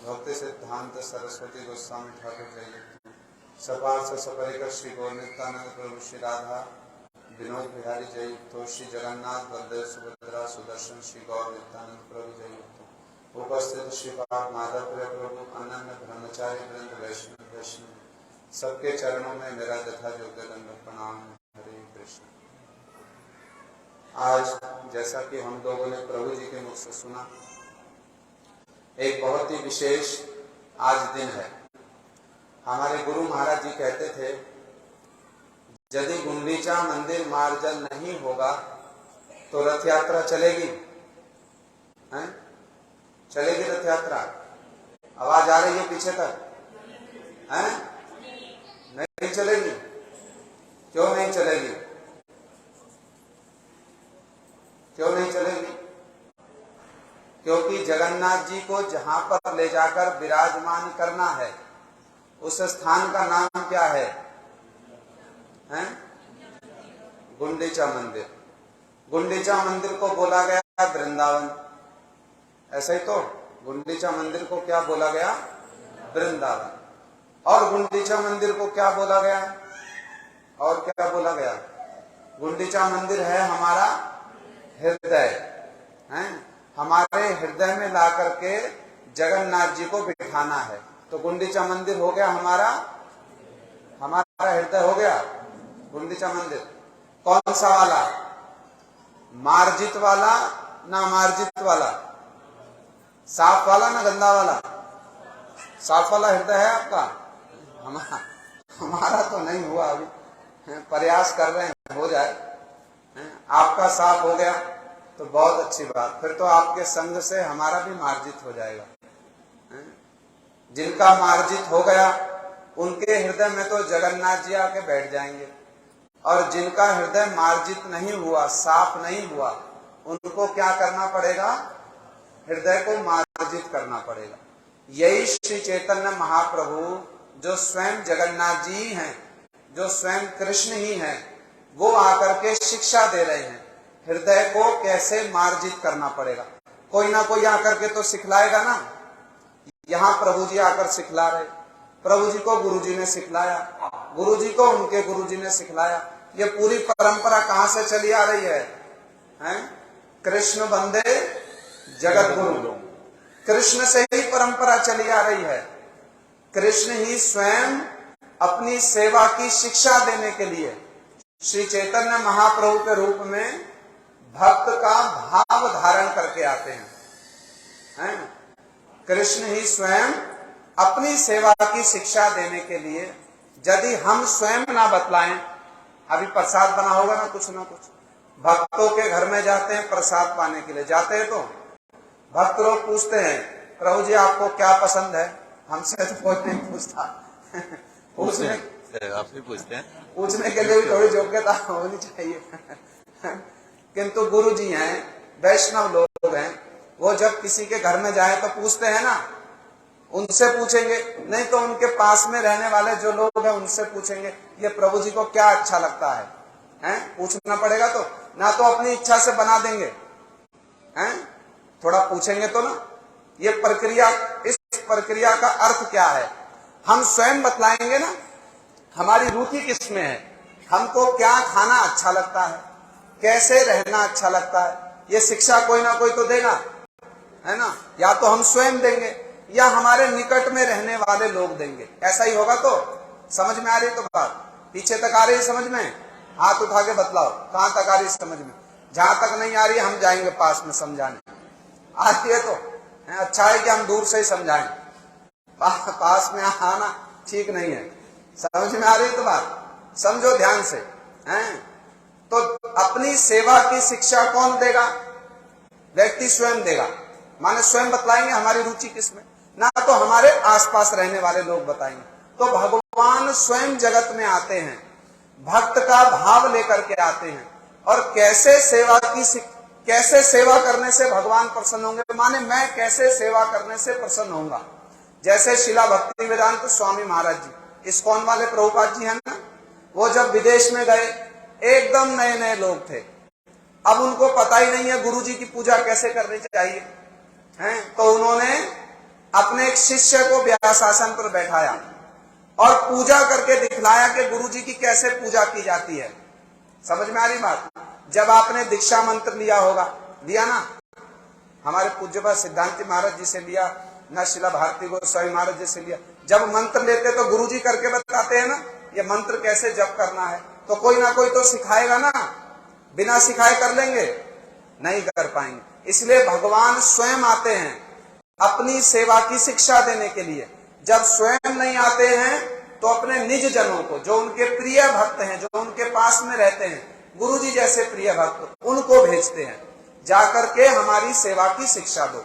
भक्ति सिद्धांत सरस्वती गोस्वामी ठाकुर जय सपार्ष सपरिकर श्री गौर नित्यानंद प्रभु श्री राधा विनोद बिहारी जय युक्तो श्री जगन्नाथ बलदेव सुभद्रा सुदर्शन श्री गौर नित्यानंद प्रभु जय युक्तो उपस्थित श्री पाद माधव प्रिय प्रभु अनन्य ब्रह्मचारी वृंद वैष्णव सबके चरणों में मेरा यथा योग्य दंडवत प्रणाम। हरे कृष्ण। आज जैसा कि हम लोगों ने प्रभु जी के मुख से सुना, एक बहुत ही विशेष आज दिन है। हमारे गुरु महाराज जी कहते थे यदि गुंडीचा मंदिर मार्जन नहीं होगा तो रथ यात्रा चलेगी, हैं? चलेगी रथ यात्रा? आवाज आ रही है पीछे तक? हैं? नहीं चलेगी। क्यों नहीं चलेगी? क्यों नहीं चलेगी? क्योंकि जगन्नाथ जी को जहां पर ले जाकर विराजमान करना है उस स्थान का नाम क्या है? हैं? गुंडीचा मंदिर। गुंडीचा मंदिर को बोला गया वृंदावन, ऐसा ही तो। गुंडीचा मंदिर को क्या बोला गया? वृंदावन। और गुंडीचा मंदिर को क्या बोला गया? और क्या बोला गया? गुंडीचा मंदिर है हमारा हृदय, हैं? हमारे हृदय में ला करके जगन्नाथ जी को बिठाना है। तो गुंडीचा मंदिर हो गया हमारा हृदय हो गया गुंडीचा मंदिर। कौन सा वाला? मार्जित वाला ना मार्जित वाला? साफ वाला ना गंदा वाला? साफ वाला हृदय है आपका? हमारा तो नहीं हुआ, अभी प्रयास कर रहे हैं हो जाए। आपका साफ हो गया, तो बहुत अच्छी बात, फिर तो आपके संग से हमारा भी मार्जित हो जाएगा। जिनका मार्जित हो गया उनके हृदय में तो जगन्नाथ जी आके बैठ जाएंगे, और जिनका हृदय मार्जित नहीं हुआ, साफ नहीं हुआ, उनको क्या करना पड़ेगा? हृदय को मार्जित करना पड़ेगा। यही श्री चैतन्य महाप्रभु जो स्वयं जगन्नाथ जी हैं, जो स्वयं कृष्ण ही हैं, वो आकर के शिक्षा दे रहे हैं हृदय को कैसे मार्जित करना पड़ेगा। कोई ना कोई आकर के तो सिखलाएगा ना। यहाँ प्रभु जी आकर सिखला रहे, प्रभु जी को गुरु जी ने सिखलाया, गुरु जी को उनके गुरु जी ने सिखलाया। ये पूरी परंपरा कहाँ से चली आ रही है? कृष्ण बंदे जगत गुरु, कृष्ण से ही परंपरा चली आ रही है। कृष्ण ही स्वयं अपनी सेवा की शिक्षा देने के लिए श्री चैतन्य महाप्रभु के रूप में भक्त का भाव धारण करके आते हैं। कृष्ण ही स्वयं अपनी सेवा की शिक्षा देने के लिए, यदि हम स्वयं ना बतलाएं, अभी प्रसाद बना होगा ना कुछ, भक्तों के घर में जाते हैं प्रसाद पाने के लिए, जाते हैं तो भक्त लोग पूछते हैं प्रभु जी आपको क्या पसंद है? हमसे तो कोई नहीं पूछता। आपसे पूछते हैं, पूछने के लिए भी थोड़ी योग्यता होनी चाहिए। किंतु गुरु जी हैं, वैष्णव लोग हैं, वो जब किसी के घर में जाए तो पूछते हैं ना, उनसे पूछेंगे, नहीं तो उनके पास में रहने वाले जो लोग हैं उनसे पूछेंगे ये प्रभु जी को क्या अच्छा लगता है? पूछना पड़ेगा तो, ना तो अपनी इच्छा से बना देंगे, थोड़ा पूछेंगे तो ना। ये प्रक्रिया, इस प्रक्रिया का अर्थ क्या है? हम स्वयं बतलाएंगे ना हमारी रुचि किस में है, हमको क्या खाना अच्छा लगता है, कैसे रहना अच्छा लगता है, ये शिक्षा कोई ना कोई तो देगा, है ना। या तो हम स्वयं देंगे या हमारे निकट में रहने वाले लोग देंगे। ऐसा ही होगा तो समझ में आ रही तो बात? पीछे तक आ रही है समझ में? हाथ उठा के बतलाओ कहां तक आ रही समझ में। जहां तक नहीं आ रही हम जाएंगे पास में समझाने। आती है तो अच्छा है कि हम दूर से ही समझाएं, पास में आना ठीक नहीं है। समझ में आ रही तो बात? समझो ध्यान से। तो अपनी सेवा की शिक्षा कौन देगा? व्यक्ति स्वयं देगा, माने स्वयं बतलाएंगे हमारी रुचि किसमें, ना तो हमारे आसपास रहने वाले लोग बताएंगे। तो भगवान स्वयं जगत में आते हैं, भक्त का भाव लेकर के आते हैं, और कैसे सेवा करने से भगवान प्रसन्न होंगे, माने मैं कैसे सेवा करने से प्रसन्न होऊंगा। जैसे शिला भक्ति वेदांत स्वामी महाराज जी, इस्कॉन वाले प्रभुपाद जी हैं ना, वो जब विदेश में गए एकदम नए नए लोग थे, अब उनको पता ही नहीं है गुरु जी की पूजा कैसे करनी चाहिए, तो उन्होंने अपने एक शिष्य को व्यासासन पर बैठाया और पूजा करके दिखलाया कि गुरु जी की कैसे पूजा की जाती है। समझ में आ रही बात? जब आपने दीक्षा मंत्र लिया होगा, लिया ना, हमारे पूज्य सिद्धांति महाराज जी से लिया, न शिला भारती गोस्वामी महाराज जी से लिया। जब मंत्र लेते तो गुरु जी करके बताते हैं ना ये मंत्र कैसे जप करना है, तो कोई ना कोई तो सिखाएगा ना। बिना सिखाए कर लेंगे? नहीं कर पाएंगे। इसलिए भगवान स्वयं आते हैं अपनी सेवा की शिक्षा देने के लिए। जब स्वयं नहीं आते हैं तो अपने निज जनों को, जो उनके प्रिय भक्त हैं, जो उनके पास में रहते हैं, गुरु जी जैसे प्रिय भक्त, उनको भेजते हैं, जाकर के हमारी सेवा की शिक्षा दो।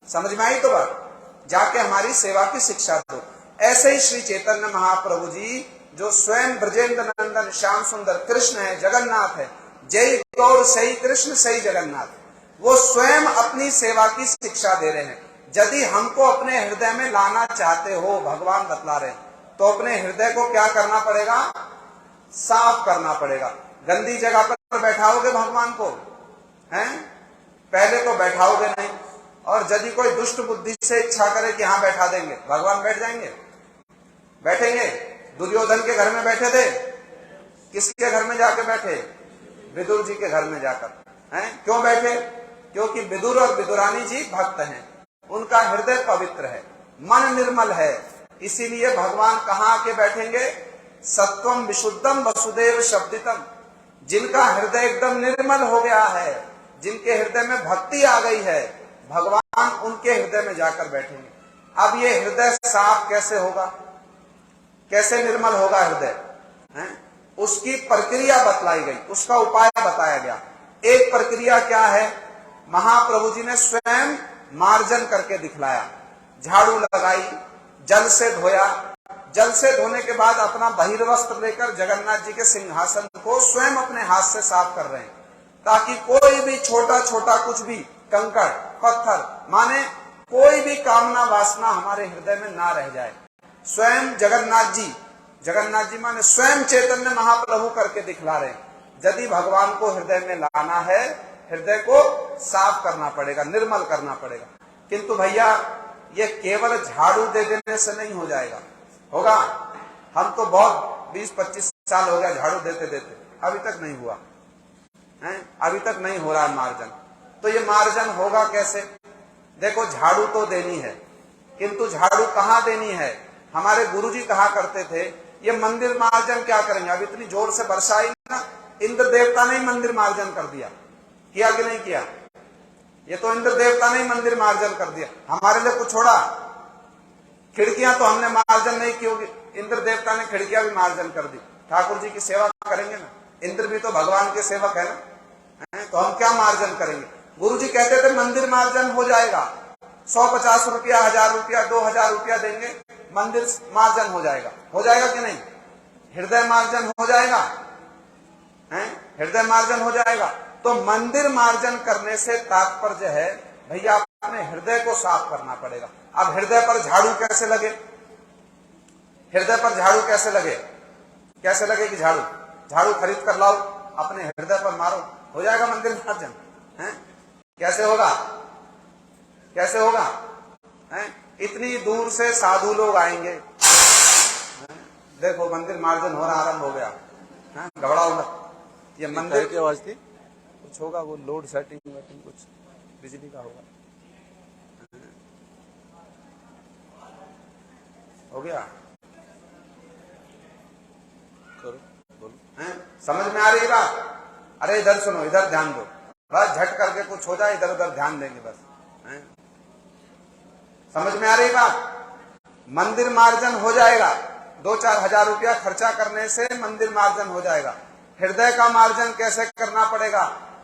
समझ में आई तो बात? जाके हमारी सेवा की शिक्षा दो। ऐसे ही श्री चैतन्य महाप्रभु जी जो स्वयं ब्रजेंद्र नंदन श्याम सुंदर कृष्ण है, जगन्नाथ है, जय गौर सही कृष्ण सही जगन्नाथ, वो स्वयं अपनी सेवा की शिक्षा दे रहे हैं। यदि हमको अपने हृदय में लाना चाहते हो, भगवान बतला रहे हैं, तो अपने हृदय को क्या करना पड़ेगा? साफ करना पड़ेगा। गंदी जगह पर बैठाओगे भगवान को, पहले तो बैठाओगे नहीं, और यदि कोई दुष्ट बुद्धि से इच्छा करे कि यहां बैठा देंगे, भगवान बैठ जाएंगे? बैठेंगे? दुर्योधन के घर में बैठे थे, किसके घर में जाके बैठे? विदुर जी के घर में जाकर। क्यों बैठे? क्योंकि विदुर और विदुरानी जी भक्त हैं, उनका हृदय पवित्र है, मन निर्मल है, इसीलिए भगवान कहाँ आके बैठेंगे? सत्वम विशुद्धम वसुदेव शब्दितम। जिनका हृदय एकदम निर्मल हो गया है, जिनके हृदय में भक्ति आ गई है, भगवान उनके हृदय में जाकर बैठेंगे। अब ये हृदय साफ कैसे होगा, कैसे निर्मल होगा हृदय? उसकी प्रक्रिया बतलाई गई, उसका उपाय बताया गया। एक प्रक्रिया क्या है? महाप्रभु जी ने स्वयं मार्जन करके दिखलाया। झाड़ू लगाई, जल से धोया, जल से धोने के बाद अपना बहिर्वस्त्र लेकर जगन्नाथ जी के सिंहासन को स्वयं अपने हाथ से साफ कर रहे हैं, ताकि कोई भी छोटा छोटा कुछ भी कंकड़ पत्थर माने कोई भी कामना वासना हमारे हृदय में ना रह जाए। स्वयं जगन्नाथ जी माने स्वयं चैतन्य महाप्रभु करके दिखला रहे हैं। यदि भगवान को हृदय में लाना है, हृदय को साफ करना पड़ेगा, निर्मल करना पड़ेगा। किंतु भैया ये केवल झाड़ू दे देने से नहीं हो जाएगा, होगा। हम तो बहुत 20-25 साल हो गया झाड़ू देते देते, अभी तक नहीं हुआ है, अभी तक नहीं हो रहा है मार्जन। तो ये मार्जन होगा कैसे? देखो झाड़ू तो देनी है, किंतु झाड़ू कहाँ देनी है? हमारे गुरुजी कहा करते थे ये मंदिर मार्जन क्या करेंगे? अब इतनी जोर से वर्षा आई ना, इंद्र देवता ने मंदिर मार्जन कर दिया, किया कि नहीं किया? ये तो इंद्र देवता ने मंदिर मार्जन कर दिया, हमारे लिए कुछ छोड़ा। खिड़कियां तो हमने मार्जन नहीं की होगी, इंद्र देवता ने खिड़कियां भी मार्जन कर दी। ठाकुर जी की सेवा करेंगे ना, इंद्र भी तो भगवान के सेवक है ना, तो हम क्या मार्जन करेंगे? गुरु जी कहते थे मंदिर मार्जन हो जाएगा, 150 रुपया, 1000 रुपया, 2000 रुपया देंगे, मंदिर मार्जन हो जाएगा। हो जाएगा कि नहीं? हृदय मार्जन हो जाएगा, हृदय मार्जन हो जाएगा। तो मंदिर मार्जन करने से तात्पर्य है भैया अपने हृदय को साफ करना पड़ेगा। अब हृदय पर झाड़ू कैसे लगे? हृदय पर झाड़ू कैसे लगे? कैसे लगे कि झाड़ू खरीद कर लाओ, अपने हृदय पर मारो, हो जाएगा मंदिर मार्जन? कैसे होगा? कैसे होगा? इतनी दूर से साधु लोग आएंगे, देखो मंदिर मार्जन होना आरंभ हो गया, घबरा होगा। ये मंदिर की आवाज थी, कुछ होगा, वो लोड सेटिंग वेटिंग कुछ बिजली का होगा। हो गया? करो बोलो। समझ में आ रही बात? अरे इधर सुनो, इधर ध्यान दो, बस झट करके कुछ हो जाए, इधर उधर ध्यान देंगे बस। समझ में आ रही बात? मंदिर मार्जन हो जाएगा, 2-4 हजार रुपया खर्चा करने से मंदिर मार्जन हो जाएगा। हृदय का मार्जन कैसे करना पड़ेगा?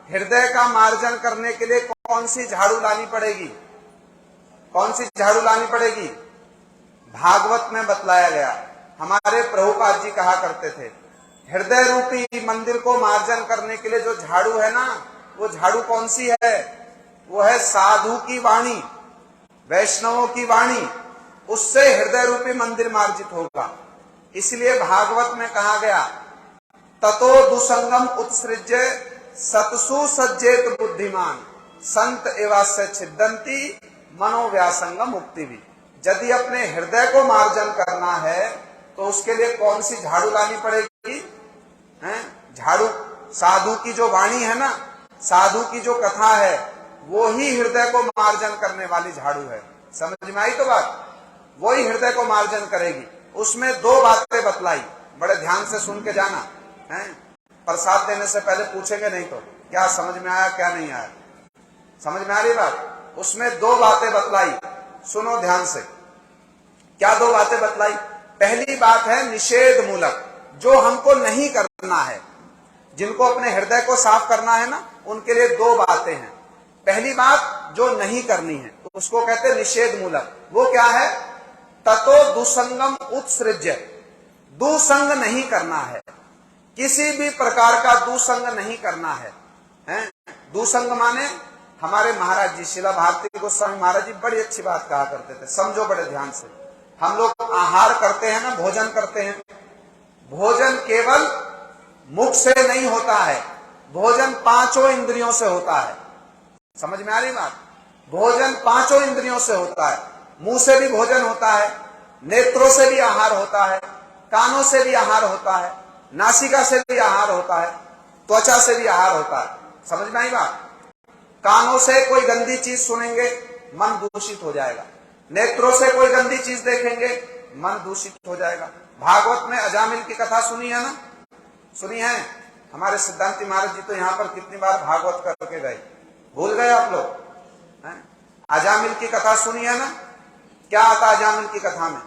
हृदय का मार्जन करने के लिए कौन सी झाड़ू लानी पड़ेगी? कौन सी झाड़ू लानी पड़ेगी? भागवत में बतलाया गया। हमारे प्रभुपाद जी कहा करते थे हृदय रूपी मंदिर को मार्जन करने के लिए जो झाड़ू है ना, वो झाड़ू कौन सी है? वो है साधु की वाणी, वैष्णवों की वाणी, उससे हृदय रूपी मंदिर मार्जित होगा। इसलिए भागवत में कहा गया ततो दुसंगम उत्सृज्य सतसु सज्जेत बुद्धिमान संत एवास्य छिद्दंती मनोव्यासंगम मुक्ति भी। यदि अपने हृदय को मार्जन करना है तो उसके लिए कौन सी झाड़ू लानी पड़ेगी? झाड़ू साधु की जो वाणी है ना, साधु की जो कथा है, वो ही हृदय को मार्जन करने वाली झाड़ू है। समझ में आई तो बात? वही हृदय को मार्जन करेगी। उसमें 2 बातें बतलाई, बड़े ध्यान से सुन के जाना है। प्रसाद देने से पहले पूछेंगे नहीं तो क्या समझ में आया क्या नहीं आया? समझ में आ रही बात? उसमें 2 बातें बतलाई, सुनो ध्यान से। क्या 2 बातें बतलाई? पहली बात है निषेध मूलक, जो हमको नहीं करना है। जिनको अपने हृदय को साफ करना है ना, उनके लिए 2 बातें हैं। पहली बात जो नहीं करनी है तो उसको कहते हैं निषेध मूलक। वो क्या है? ततो दुसंगम उत्सृज्य, दुसंग नहीं करना है, किसी भी प्रकार का दुसंग नहीं करना है। दुसंग माने हमारे महाराज जी शिला भारती गोस्वामी महाराज जी बड़ी अच्छी बात कहा करते थे, समझो बड़े ध्यान से। हम लोग आहार करते हैं ना, भोजन करते हैं, भोजन केवल मुख से नहीं होता है, भोजन 5 इंद्रियों से होता है। समझ में आ रही बात? भोजन 5 इंद्रियों से होता है। मुंह से भी भोजन होता है, नेत्रों से भी आहार होता है, कानों से भी आहार होता है, नासिका से भी आहार होता है, त्वचा से भी आहार होता है। समझ में आई बात? कानों से कोई गंदी चीज सुनेंगे, मन दूषित हो जाएगा। नेत्रों से कोई गंदी चीज देखेंगे, मन दूषित हो जाएगा। भागवत में अजामिल की कथा सुनी है ना? सुनी है? हमारे सिद्धांती महाराज जी तो यहाँ पर कितनी बार भागवत करके गए, भूल गए आप लोग? अजामिल की कथा सुनी है ना? क्या आता अजामिल की कथा में?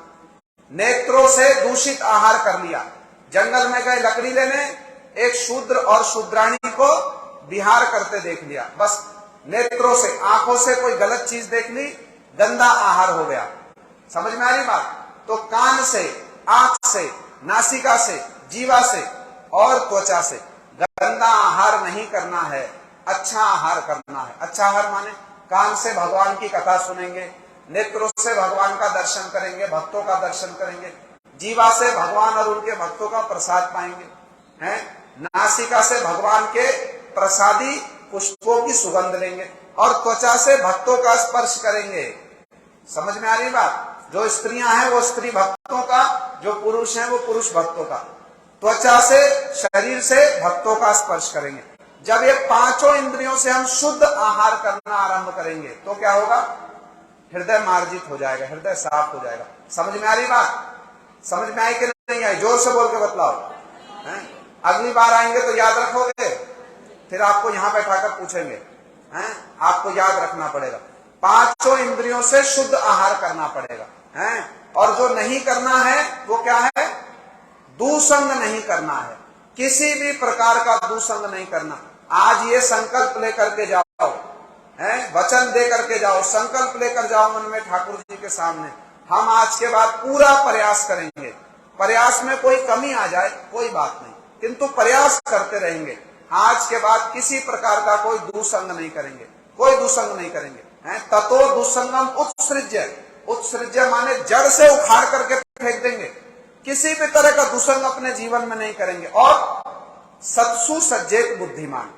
नेत्रों से दूषित आहार कर लिया, जंगल में गए लकड़ी लेने, एक शूद्र और शूद्राणी को विहार करते देख लिया, बस नेत्रों से, आंखों से कोई गलत चीज देख ली, गंदा आहार हो गया। समझ में आ रही बात? तो कान से, आंख से, नासिका से, जीवा से और त्वचा से गंदा आहार नहीं करना है, अच्छा आहार करना है। अच्छा आहार माने कान से भगवान की कथा सुनेंगे, नेत्रों से भगवान का दर्शन करेंगे, भक्तों का दर्शन करेंगे, जीवा से भगवान और उनके भक्तों का प्रसाद पाएंगे, हैं? नासिका से भगवान के प्रसादी पुष्पों की सुगंध लेंगे और त्वचा से भक्तों का स्पर्श करेंगे। समझ में आ रही बात? जो स्त्रियां हैं वो स्त्री भक्तों का, जो पुरुष हैं वो पुरुष भक्तों का। त्वचा से, शरीर से भक्तों का स्पर्श करेंगे। जब ये पांचों इंद्रियों से हम शुद्ध आहार करना आरंभ करेंगे तो क्या होगा? हृदय मार्जित हो जाएगा, हृदय साफ हो जाएगा। समझ में आ रही बात? समझ में आई कि नहीं आई? जोर से बोल के बतलाओ। अगली बार आएंगे तो याद रखोगे, फिर आपको यहां बैठाकर पूछेंगे, हैं? आपको याद रखना पड़ेगा, पांचों इंद्रियों से शुद्ध आहार करना पड़ेगा, हैं? और जो नहीं करना है वो क्या है? दुसंग नहीं करना है, किसी भी प्रकार का दुसंग नहीं करना। आज ये संकल्प लेकर के जाओ, हैं? वचन दे करके जाओ, संकल्प लेकर जाओ मन में ठाकुर जी के सामने, हम आज के बाद पूरा प्रयास करेंगे। प्रयास में कोई कमी आ जाए कोई बात नहीं, किंतु प्रयास करते रहेंगे। आज के बाद किसी प्रकार का कोई दुसंग नहीं करेंगे, कोई दुसंग नहीं करेंगे, हैं? ततो दुसंगम उत्सृज्य, उत्सृज्य माने जड़ से उखाड़ करके फेंक देंगे। किसी भी तरह का दुसंग अपने जीवन में नहीं करेंगे। और सत्सु सज्जेत बुद्धिमान,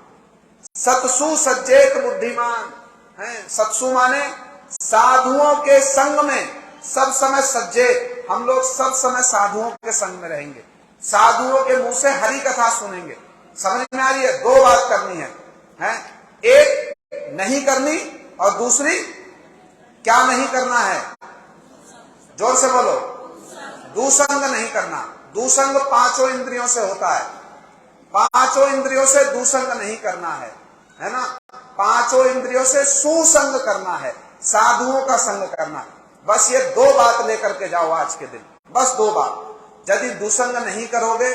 सत्सु सज्जेत बुद्धिमान है। सत्सु माने साधुओं के संग में सब समय सज्जेत, हम लोग सब समय साधुओं के संग में रहेंगे, साधुओं के मुंह से हरि कथा सुनेंगे। समझ में आ रही है? दो बात करनी है, एक नहीं करनी और दूसरी क्या नहीं करना है? जोर से बोलो। दुसंग नहीं करना। दुसंग पांचों इंद्रियों से होता है, पांचों इंद्रियों से दुसंग नहीं करना है ना? पांचों इंद्रियों से सुसंग करना है, साधुओं का संग करना। बस ये दो बात लेकर के जाओ आज के दिन, बस दो बात। यदि दुसंग नहीं करोगे,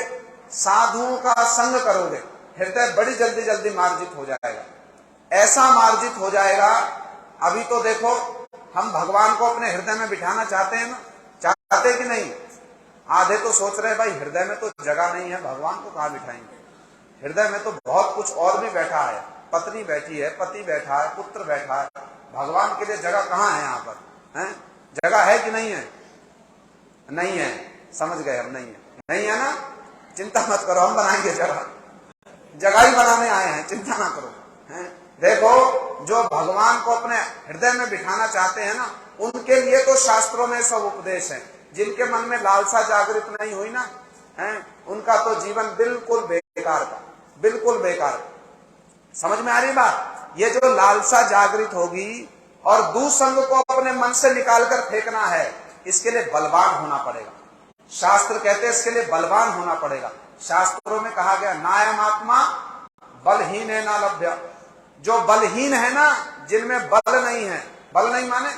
साधुओं का संग करोगे, हृदय बड़ी जल्दी जल्दी मार्जित हो जाएगा। ऐसा मार्जित हो जाएगा, अभी तो देखो हम भगवान को अपने हृदय में बिठाना चाहते हैं ना, चाहते कि नहीं? आधे तो सोच रहे भाई हृदय में तो जगह नहीं है, भगवान को कहाँ बिठाएंगे? हृदय में तो बहुत कुछ और भी बैठा है, पत्नी बैठी है, पति बैठा है, पुत्र बैठा है, भगवान के लिए जगह कहाँ है यहाँ पर? हैं? जगह है कि नहीं है? नहीं है। समझ गए हम? नहीं है, नहीं है ना? चिंता मत करो, हम बनाएंगे जगह, जगह ही बनाने आए हैं, चिंता ना करो, हैं? देखो जो भगवान को अपने हृदय में बिठाना चाहते हैं ना, उनके लिए तो शास्त्रों में सब उपदेश है। जिनके मन में लालसा जागृत नहीं हुई ना, हैं? उनका तो जीवन बिल्कुल बेकार का, बिल्कुल बेकार। समझ में आ रही बात? ये जो लालसा जागृत होगी और दुसंग को अपने मन से निकालकर फेंकना है, इसके लिए बलवान होना पड़ेगा। शास्त्र कहते हैं इसके लिए बलवान होना पड़ेगा। शास्त्रों में कहा गया नायम आत्मा बलहीन है ना लभ्य। जो बलहीन है ना, जिनमें बल नहीं है, बल नहीं माने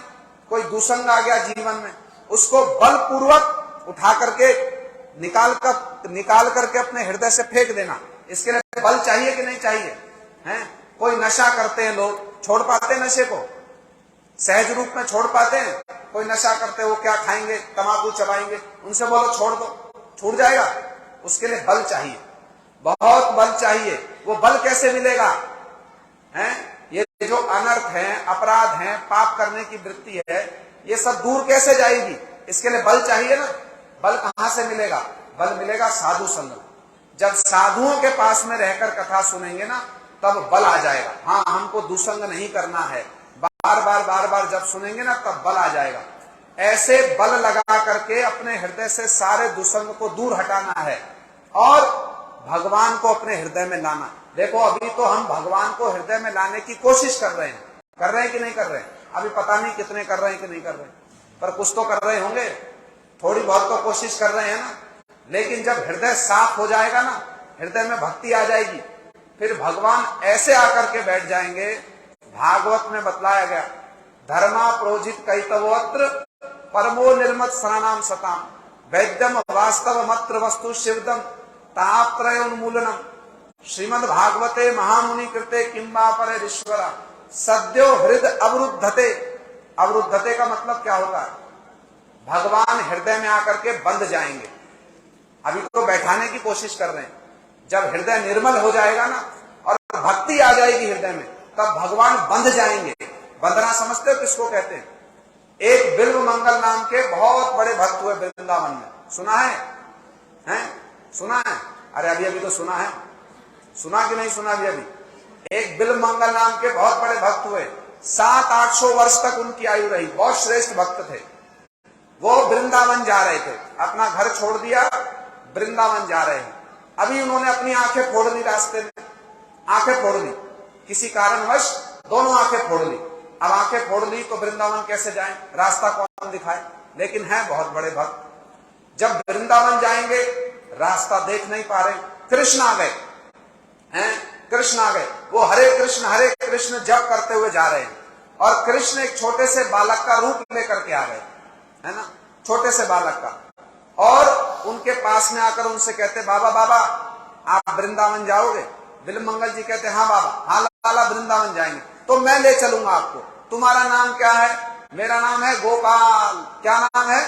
कोई दुसंग आ गया जीवन में, उसको बलपूर्वक उठा करके निकाल करके अपने हृदय से फेंक देना। इसके लिए बल चाहिए कि नहीं चाहिए? हैं? कोई नशा करते हैं लोग, छोड़ पाते हैं नशे को? सहज रूप में छोड़ पाते हैं? कोई नशा करते हैं, वो क्या खाएंगे? तंबाकू चबाएंगे, उनसे बोलो छोड़ दो, छूट जाएगा? उसके लिए बल चाहिए, बहुत बल चाहिए। वो बल कैसे मिलेगा? हैं? ये जो अनर्थ है, अपराध है, पाप करने की वृत्ति है, ये सब दूर कैसे जाएगी? इसके लिए बल चाहिए ना। बल कहां से मिलेगा? बल मिलेगा साधु संग। जब साधुओं के पास में रहकर कथा सुनेंगे ना, तब बल आ जाएगा। हाँ, हमको दुसंग नहीं करना है, बार बार जब सुनेंगे ना, तब बल आ जाएगा। ऐसे बल लगा करके अपने हृदय से सारे दुसंग को दूर हटाना है और भगवान को अपने हृदय में लाना। देखो अभी तो हम भगवान को हृदय में लाने की कोशिश कर रहे हैं कि नहीं कर रहे हैं? अभी पता नहीं कितने कर रहे हैं कि नहीं कर रहे हैं, पर कुछ तो कर रहे होंगे, थोड़ी बहुत तो कोशिश कर रहे हैं ना। लेकिन जब हृदय साफ हो जाएगा ना, हृदय में भक्ति आ जाएगी, फिर भगवान ऐसे आकर के बैठ जाएंगे। भागवत में बतलाया गया, धर्मा प्रोजित कैतवोत्र परमो निर्मत सनानाम सताम वैद्यम वास्तव मत्र वस्तु शिवदम तापत्रय उन्मूलनम श्रीमद् भागवते महामुनि कृते किंबा परे ईश्वरा सद्यो हृदय अवरुद्धते। अवरुद्धते का मतलब क्या होता है? भगवान हृदय में आकर के बंध जाएंगे। अभी तो बैठाने की कोशिश कर रहे हैं, जब हृदय निर्मल हो जाएगा ना और भक्ति आ जाएगी हृदय में, तब भगवान बंध जाएंगे। बंधना समझते हो किसको कहते हैं? एक बिल्व मंगल नाम के बहुत बड़े भक्त हुए वृंदावन में, सुना है? हैं? सुना है? अरे अभी अभी तो सुना है, सुना कि नहीं सुना? अभी अभी एक बिल्व मंगल नाम के बहुत बड़े भक्त हुए, 700-800 वर्ष तक उनकी आयु रही, बहुत श्रेष्ठ भक्त थे। वो वृंदावन जा रहे थे, अपना घर छोड़ दिया, वृंदावन जा रहे हैं। अभी उन्होंने अपनी आंखें फोड़ ली, रास्ते में आंखें फोड़ ली, किसी कारणवश दोनों आंखें फोड़ ली। अब आंखें फोड़ ली तो वृंदावन कैसे जाएं? रास्ता कौन दिखाए? लेकिन है बहुत बड़े भक्त, जब वृंदावन जाएंगे रास्ता देख नहीं पा रहे, कृष्ण आ गए हैं, कृष्ण आ गए। वो हरे कृष्ण जप करते हुए जा रहे हैं और कृष्ण एक छोटे से बालक का रूप लेकर के आ गए, है ना, छोटे से बालक का। और उनके पास में आकर उनसे कहते, बाबा बाबा आप वृंदावन जाओगे? बिल्व मंगल जी कहते, हाँ बाबा, हाँ लाला वृंदावन जाएंगे, तो मैं ले चलूंगा आपको। तुम्हारा नाम क्या है? मेरा नाम है गोपाल। क्या नाम है?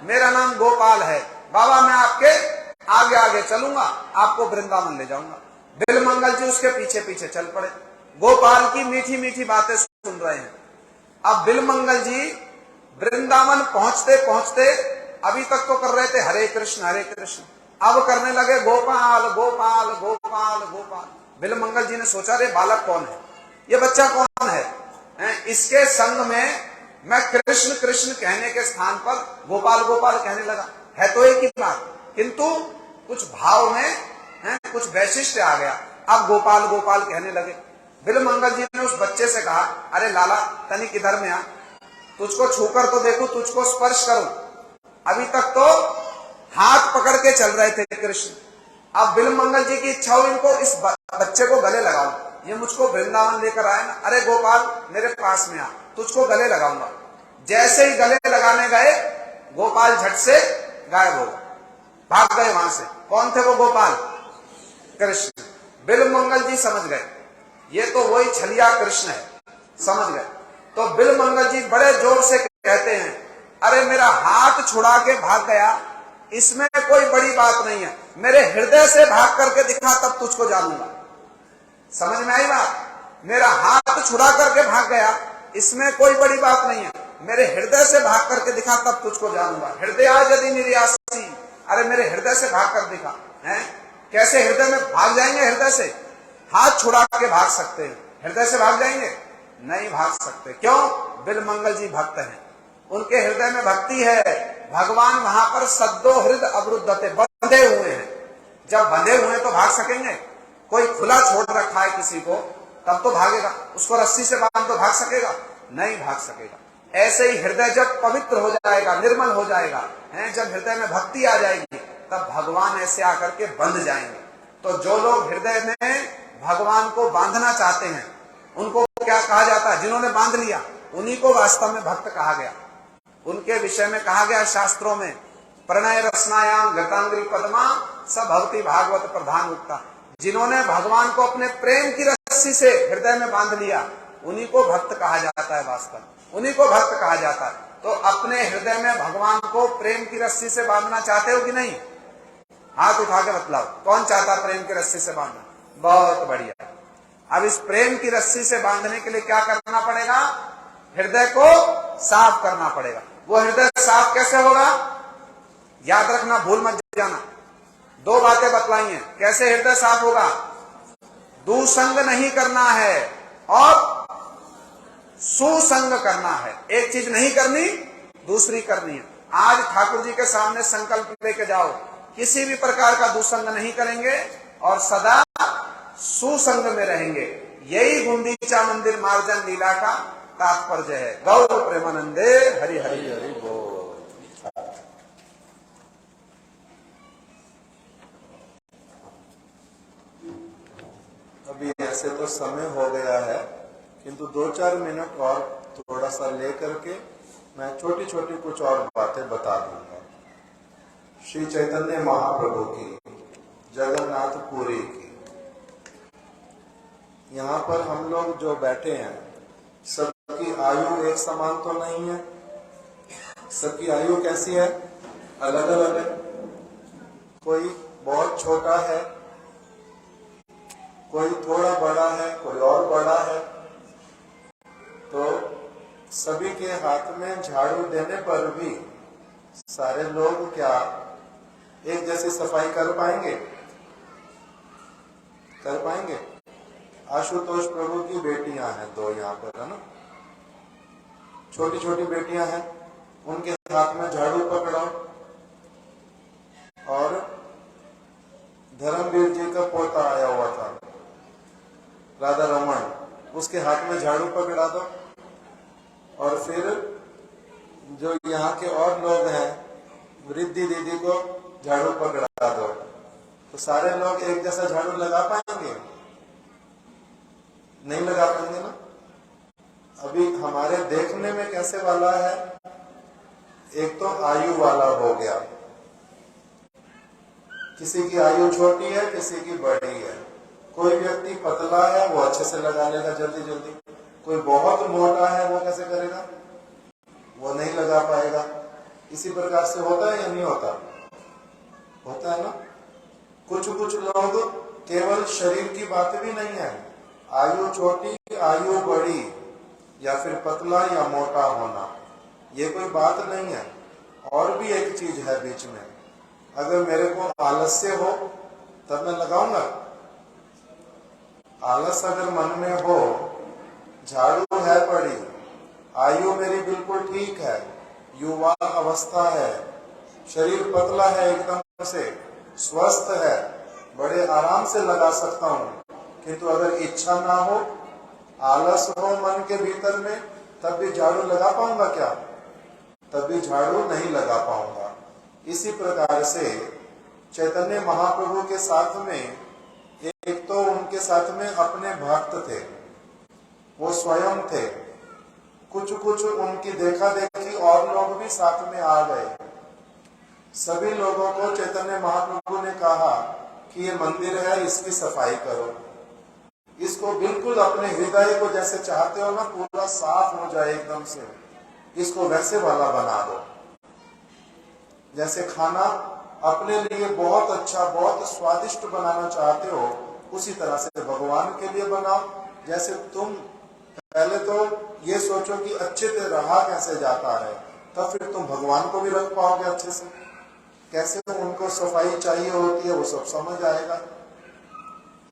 मेरा नाम गोपाल है। बाबा मैं आपके आगे आगे चलूंगा, आपको वृंदावन ले जाऊंगा। बिल्व मंगल जी उसके पीछे पीछे चल पड़े, गोपाल की मीठी मीठी बातें सुन रहे हैं। अब बिल्व मंगल जी वृंदावन पहुंचते पहुंचते अभी तक तो कर रहे थे हरे कृष्ण, अब करने लगे गोपाल गोपाल गोपाल गोपाल। बिल्व मंगल जी ने सोचा, रे बालक कौन है, ये बच्चा कौन है? इसके संग में मैं कृष्ण कृष्ण कहने के स्थान पर गोपाल गोपाल कहने लगा। है तो एक ही बात, किंतु कुछ भाव में कुछ वैशिष्ट्य आ गया। अब गोपाल गोपाल कहने लगे। बिल्व मंगल जी ने उस बच्चे से कहा, अरे लाला तनिक इधर में आ, तुझको छूकर तो देखो, तुझको स्पर्श करूं। अभी तक तो हाथ पकड़ के चल रहे थे कृष्ण। अब बिल्व मंगल जी की इच्छा हुई इनको इस बच्चे को गले लगाऊं, ये मुझको वृंदावन लेकर आए ना, अरे गोपाल मेरे पास में आ, तुझको गले लगाऊंगा। जैसे ही गले लगाने गए गोपाल झट से गायब हो गए, भाग गए वहां से। कौन थे वो गोपाल? कृष्ण। बिल्व मंगल जी समझ गए ये तो वही छलिया कृष्ण है, समझ गए। तो बिल्व मंगल जी बड़े जोर से कहते हैं, अरे मेरा हाथ छुड़ा के भाग गया, इसमें कोई बड़ी बात नहीं है, मेरे हृदय से भाग करके दिखा तब तुझको जानूंगा। समझ में आई बात? मेरा हाथ छुड़ा करके भाग गया, इसमें कोई बड़ी बात नहीं है, मेरे हृदय से भाग करके दिखा तब तुझको जानूंगा। हृदय आज यदि निर्यासी, अरे मेरे हृदय से भाग कर दिखा। है कैसे हृदय में भाग जाएंगे? हृदय से हाथ छुड़ा के भाग सकते हैं, हृदय से भाग जाएंगे? नहीं भाग सकते। क्यों? बिल्व मंगल जी भक्त हैं, उनके हृदय में भक्ति है। भगवान वहां पर सद्दो हृदय अवरुद्धते, बंधे हुए हैं। जब बंधे हुए तो भाग सकेंगे? कोई खुला छोड़ रखा है किसी को तब तो भागेगा, उसको रस्सी से बांध तो भाग सकेगा? नहीं भाग सकेगा। ऐसे ही हृदय जब पवित्र हो जाएगा, निर्मल हो जाएगा, जब हृदय में भक्ति आ जाएगी, तब भगवान ऐसे आकर के बंध जाएंगे। तो जो लोग हृदय में भगवान को बांधना चाहते हैं उनको क्या कहा जाता है? जिन्होंने बांध लिया उन्हीं को वास्तव में भक्त कहा गया। उनके विषय में कहा गया शास्त्रों में, प्रणय रसनायाम गतांग्री पद्मा स भक्ति भागवत प्रधान उक्ता। जिन्होंने भगवान को अपने प्रेम की रस्सी से हृदय में बांध लिया उन्हीं को भक्त कहा जाता है, वास्तव उन्हीं को भक्त कहा जाता है। तो अपने हृदय में भगवान को प्रेम की रस्सी से बांधना चाहते हो कि नहीं? हाथ उठा के बतलाओ, कौन चाहता प्रेम की रस्सी से बांधना? बहुत बढ़िया। अब इस प्रेम की रस्सी से बांधने के लिए क्या करना पड़ेगा? हृदय को साफ करना पड़ेगा। वो हृदय साफ कैसे होगा? याद रखना, भूल मत जाना। दो बातें बतलाई हैं कैसे हृदय साफ होगा। दुसंग नहीं करना है और सुसंग करना है। एक चीज नहीं करनी, दूसरी करनी है। आज ठाकुर जी के सामने संकल्प लेके जाओ, किसी भी प्रकार का दुसंग नहीं करेंगे और सदा सुसंग में रहेंगे। यही गुंडीचा मंदिर मार्जन लीला का तात्पर्य है। गौर प्रेमानंदे हरि हरि हरि बोल। अभी ऐसे तो समय हो गया है, किंतु 2-4 मिनट और थोड़ा सा लेकर के मैं छोटी छोटी कुछ और बातें बता दूंगा। श्री चैतन्य महाप्रभु की, जगन्नाथ पुरी की। यहाँ पर हम लोग जो बैठे हैं सबकी आयु एक समान तो नहीं है, सबकी आयु कैसी है, अलग अलग है। कोई बहुत छोटा है, कोई थोड़ा बड़ा है, कोई और बड़ा है। तो सभी के हाथ में झाड़ू देने पर भी सारे लोग क्या एक जैसी सफाई कर पाएंगे? कर पाएंगे? आशुतोष प्रभु की बेटियां हैं दो यहाँ पर, है ना, छोटी छोटी बेटियां हैं, उनके हाथ में झाड़ू पकड़ाओ और धर्मवीर जी का पोता आया हुआ था राधा रमन, उसके हाथ में झाड़ू पकड़ा दो और फिर जो यहाँ के और लोग हैं वृद्धि दीदी को झाड़ू पकड़ा दो, तो सारे लोग एक जैसा झाड़ू लगा पाएंगे? नहीं लगा पाएंगे ना। अभी हमारे देखने में कैसे वाला है, एक तो आयु वाला हो गया, किसी की आयु छोटी है, किसी की बड़ी है। कोई व्यक्ति पतला है वो अच्छे से लगा लेगा जल्दी जल्दी, कोई बहुत मोटा है वो कैसे करेगा, वो नहीं लगा पाएगा। इसी प्रकार से होता है या नहीं होता? होता है ना। कुछ कुछ लोग केवल शरीर की बात भी नहीं है, आयु छोटी आयु बड़ी या फिर पतला या मोटा होना, ये कोई बात नहीं है। और भी एक चीज है बीच में, अगर मेरे को आलस्य हो तब मैं लगाऊंगा? आलस अगर मन में हो, झाड़ू है पड़ी, आयु मेरी बिल्कुल ठीक है, युवा अवस्था है, शरीर पतला है, एकदम से स्वस्थ है, बड़े आराम से लगा सकता हूं, किंतु अगर इच्छा ना हो, आलस हो मन के भीतर में, तब भी झाड़ू लगा पाऊंगा क्या? तब भी झाड़ू नहीं लगा पाऊंगा। इसी प्रकार से चैतन्य महाप्रभु के साथ में एक तो उनके साथ में अपने भक्त थे, वो स्वयं थे, कुछ कुछ उनकी देखा देखी और लोग भी साथ में आ गए। सभी लोगों को चैतन्य महाप्रभु ने कहा कि ये मंदिर है, इसकी सफाई करो, इसको बिल्कुल अपने हृदय को जैसे चाहते हो ना पूरा साफ हो जाए एकदम से, इसको वैसे वाला बना दो। जैसे खाना अपने लिए बहुत अच्छा बहुत स्वादिष्ट बनाना चाहते हो, उसी तरह से भगवान के लिए बनाओ। जैसे तुम पहले तो ये सोचो कि अच्छे से रहा कैसे जाता है, तब फिर तुम भगवान को भी रख पाओगे अच्छे से। कैसे उनको सफाई चाहिए होती है वो सब समझ आएगा।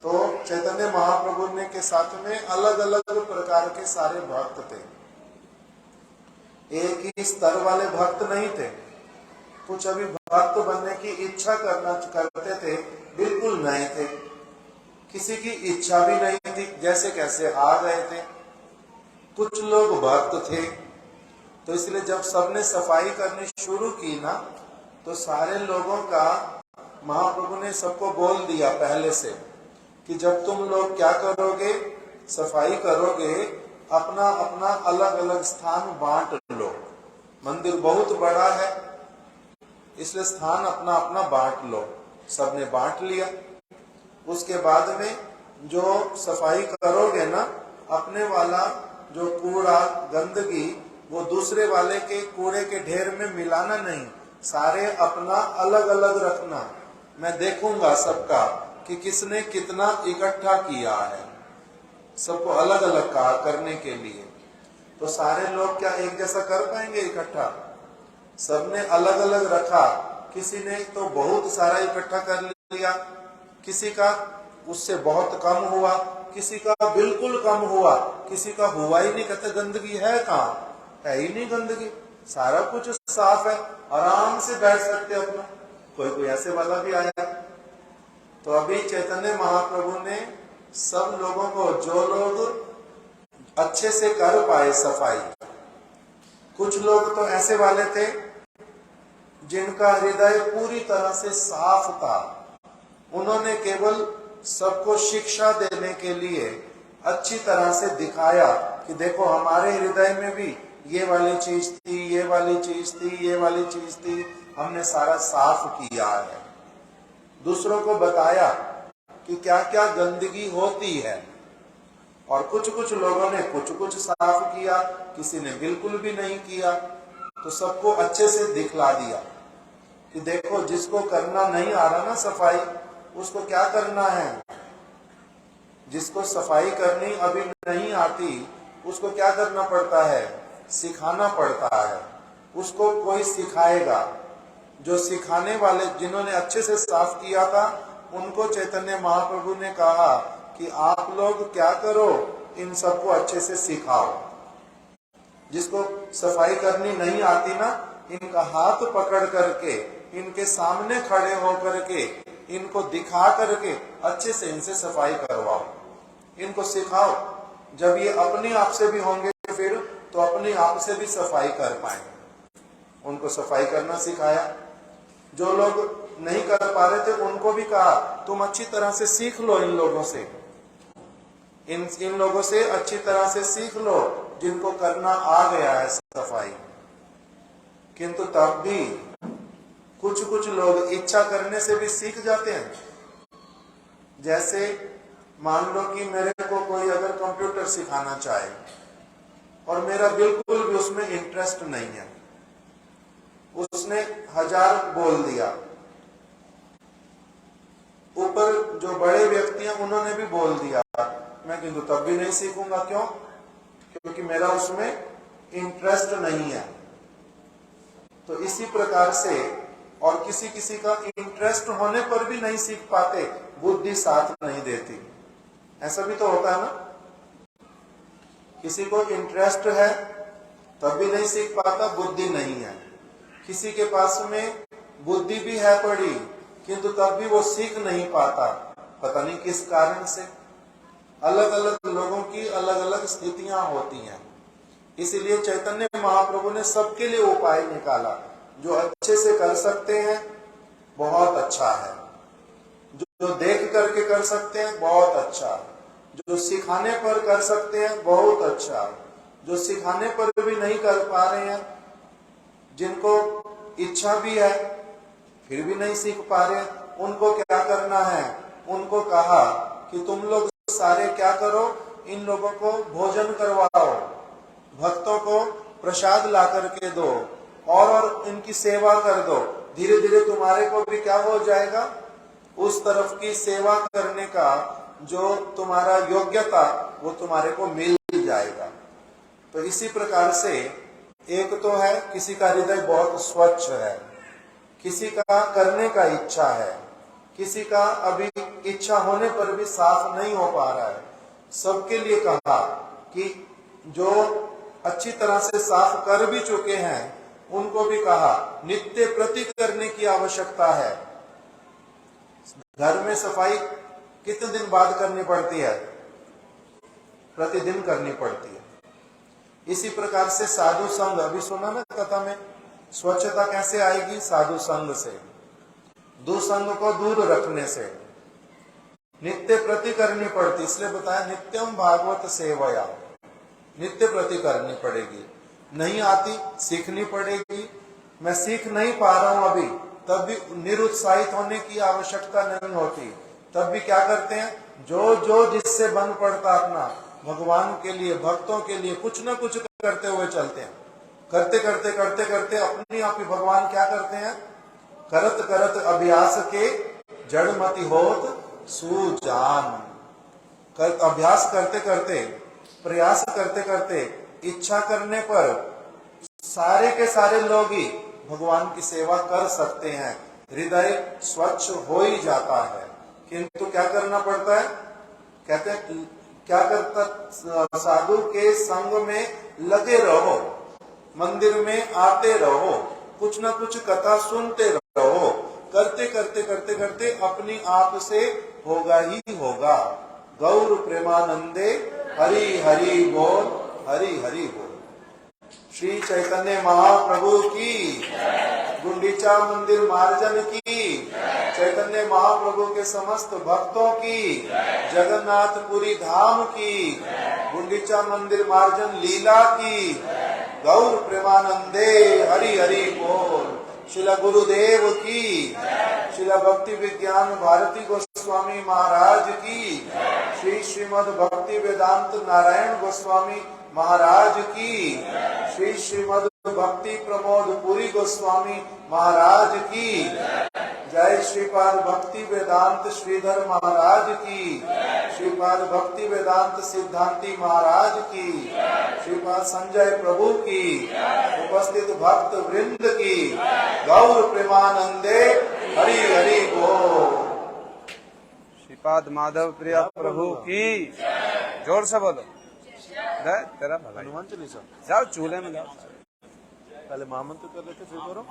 तो चैतन्य महाप्रभु ने के साथ में अलग अलग प्रकार के सारे भक्त थे, एक ही स्तर वाले भक्त नहीं थे। कुछ अभी भक्त बनने की इच्छा करते थे, बिल्कुल नहीं थे, किसी की इच्छा भी नहीं थी, जैसे कैसे आ गए थे। कुछ लोग भक्त थे, तो इसलिए जब सबने सफाई करनी शुरू की ना, तो सारे लोगों का महाप्रभु ने सबको बोल दिया पहले से कि जब तुम लोग क्या करोगे, सफाई करोगे, अपना अपना अलग अलग स्थान बांट लो। मंदिर बहुत बड़ा है, इसलिए स्थान अपना अपना बांट लो। सबने बांट लिया। उसके बाद में जो सफाई करोगे ना, अपने वाला जो कूड़ा गंदगी वो दूसरे वाले के कूड़े के ढेर में मिलाना नहीं, सारे अपना अलग अलग रखना। मैं देखूंगा सबका कि किसने कितना इकट्ठा किया है, सबको अलग अलग कहा करने के लिए। तो सारे लोग क्या एक जैसा कर पाएंगे इकट्ठा? सबने अलग अलग रखा। किसी ने तो बहुत सारा इकट्ठा कर लिया, किसी का उससे बहुत कम हुआ, किसी का बिल्कुल कम हुआ, किसी का हुआ ही नहीं। कहते गंदगी है कहाँ? है ही नहीं गंदगी, सारा कुछ साफ है, आराम से बैठ सकते अपना। कोई कोई ऐसे वाला भी आया। तो अभी चैतन्य महाप्रभु ने सब लोगों को, जो लोग अच्छे से कर पाए सफाई, कुछ लोग तो ऐसे वाले थे जिनका हृदय पूरी तरह से साफ था, उन्होंने केवल सबको शिक्षा देने के लिए अच्छी तरह से दिखाया कि देखो हमारे हृदय में भी ये वाली चीज थी, ये वाली चीज थी, ये वाली चीज थी, हमने सारा साफ किया है। दूसरों को बताया कि क्या क्या गंदगी होती है, और कुछ कुछ लोगों ने कुछ कुछ साफ किया, किसी ने बिल्कुल भी नहीं किया। तो सबको अच्छे से दिखला दिया कि देखो, जिसको करना नहीं आ रहा ना सफाई, उसको क्या करना है। जिसको सफाई करनी अभी नहीं आती, उसको क्या करना पड़ता है, सिखाना पड़ता है। उसको कोई सिखाएगा। जो सिखाने वाले, जिन्होंने अच्छे से साफ किया था, उनको चैतन्य महाप्रभु ने कहा कि आप लोग क्या करो, इन सबको अच्छे से सिखाओ। जिसको सफाई करनी नहीं आती ना, इनका हाथ पकड़ करके, इनके सामने खड़े होकर के, इनको दिखा करके अच्छे से इनसे सफाई करवाओ, इनको सिखाओ। जब ये अपने आप से भी होंगे फिर तो अपने आप से भी सफाई कर पाएंगे। उनको सफाई करना सिखाया। जो लोग नहीं कर पा रहे थे, उनको भी कहा तुम अच्छी तरह से सीख लो इन लोगों से, इन लोगों से अच्छी तरह से सीख लो, जिनको करना आ गया है सफाई। किंतु तब भी कुछ कुछ लोग इच्छा करने से भी सीख जाते हैं। जैसे मान लो कि मेरे को कोई अगर कंप्यूटर सिखाना चाहे और मेरा बिल्कुल भी उसमें इंटरेस्ट नहीं है, उसने 1000 बोल दिया, ऊपर जो बड़े व्यक्ति हैं उन्होंने भी बोल दिया, मैं किंतु तब भी नहीं सीखूंगा। क्यों? क्योंकि मेरा उसमें इंटरेस्ट नहीं है। तो इसी प्रकार से, और किसी किसी का इंटरेस्ट होने पर भी नहीं सीख पाते, बुद्धि साथ नहीं देती। ऐसा भी तो होता है ना, किसी को इंटरेस्ट है तब भी नहीं सीख पाता, बुद्धि नहीं है। किसी के पास में बुद्धि भी है पड़ी, किंतु तब भी वो सीख नहीं पाता, पता नहीं किस कारण से। अलग अलग लोगों की अलग अलग स्थितियां होती हैं। इसीलिए चैतन्य महाप्रभु ने सबके लिए उपाय निकाला। जो अच्छे से कर सकते हैं बहुत अच्छा है, जो देख करके कर सकते हैं बहुत अच्छा, जो सिखाने पर कर सकते हैं बहुत अच्छा, जो सिखाने पर भी नहीं कर पा रहे हैं, जिनको इच्छा भी है फिर भी नहीं सीख पा रहे, उनको क्या करना है। उनको कहा कि तुम लोग सारे क्या करो, इन लोगों को भोजन करवाओ, भक्तों को प्रसाद ला करके दो, और इनकी सेवा कर दो। धीरे धीरे तुम्हारे को भी क्या हो जाएगा, उस तरफ की सेवा करने का जो तुम्हारा योग्यता, वो तुम्हारे को मिल जाएगा। तो इसी प्रकार से एक तो है किसी का हृदय बहुत स्वच्छ है, किसी का करने का इच्छा है, किसी का अभी इच्छा होने पर भी साफ नहीं हो पा रहा है। सबके लिए कहा कि जो अच्छी तरह से साफ कर भी चुके हैं, उनको भी कहा नित्य प्रति करने की आवश्यकता है। घर में सफाई कितने दिन बाद करनी पड़ती है? प्रतिदिन करनी पड़ती है। इसी प्रकार से साधु संग, अभी सुना ना कथा में, स्वच्छता कैसे आएगी? साधु संग से, दुसंग को दूर रखने से। नित्य प्रति करनी पड़ती, इसलिए बताया नित्यम भागवत सेवया, नित्य प्रति करनी पड़ेगी। नहीं आती, सीखनी पड़ेगी। मैं सीख नहीं पा रहा हूं अभी, तब भी निरुत्साहित होने की आवश्यकता नहीं होती। तब भी क्या करते हैं, जो जो जिससे बन पड़ता अपना भगवान के लिए, भक्तों के लिए कुछ ना कुछ करते हुए चलते हैं। करते करते करते करते अपनी आप ही भगवान क्या करते हैं, करत करत अभ्यास के जड़मति होत सुजान। अभ्यास करते करते, प्रयास करते करते, इच्छा करने पर सारे के सारे लोग ही भगवान की सेवा कर सकते हैं। हृदय स्वच्छ हो ही जाता है। किंतु क्या करना पड़ता है? कहते हैं क्या करता, साधु के संग में लगे रहो, मंदिर में आते रहो, कुछ ना कुछ कथा सुनते रहो। करते करते करते करते अपनी आप से होगा ही होगा। गौर प्रेमानंदे हरि हरि बोल, हरि हरि बोल। श्री चैतन्य महाप्रभु की, गुंडीचा मंदिर मार्जन की, चैतन्य महाप्रभु के समस्त भक्तों की, जगन्नाथपुरी धाम की, गुंडीचा मंदिर मार्जन लीला की, गौर प्रेमानंदे हरि हरि बोल। श्रील गुरुदेव की, श्रील भक्ति विज्ञान भारती गोस्वामी गोस्वामी महाराज की, श्री श्रीमद् भक्ति वेदांत नारायण गोस्वामी महाराज की, श्री श्रीमद् भक्ति प्रमोद पुरी गोस्वामी महाराज की, जय श्रीपाद भक्ति वेदांत श्रीधर महाराज की, श्रीपाद भक्ति वेदांत सिद्धांति महाराज की, श्रीपाद संजय प्रभु की, उपस्थित भक्त वृंद की, गौर प्रेमानंदे हरि हरि बोल। श्रीपाद माधव प्रिया प्रभु की, जोर से बोलो। जय तेरा भला। हनुमान चालीसा जाओ चूल्हे में जाओ। पहले महामंत्र कर लेते फिर करो।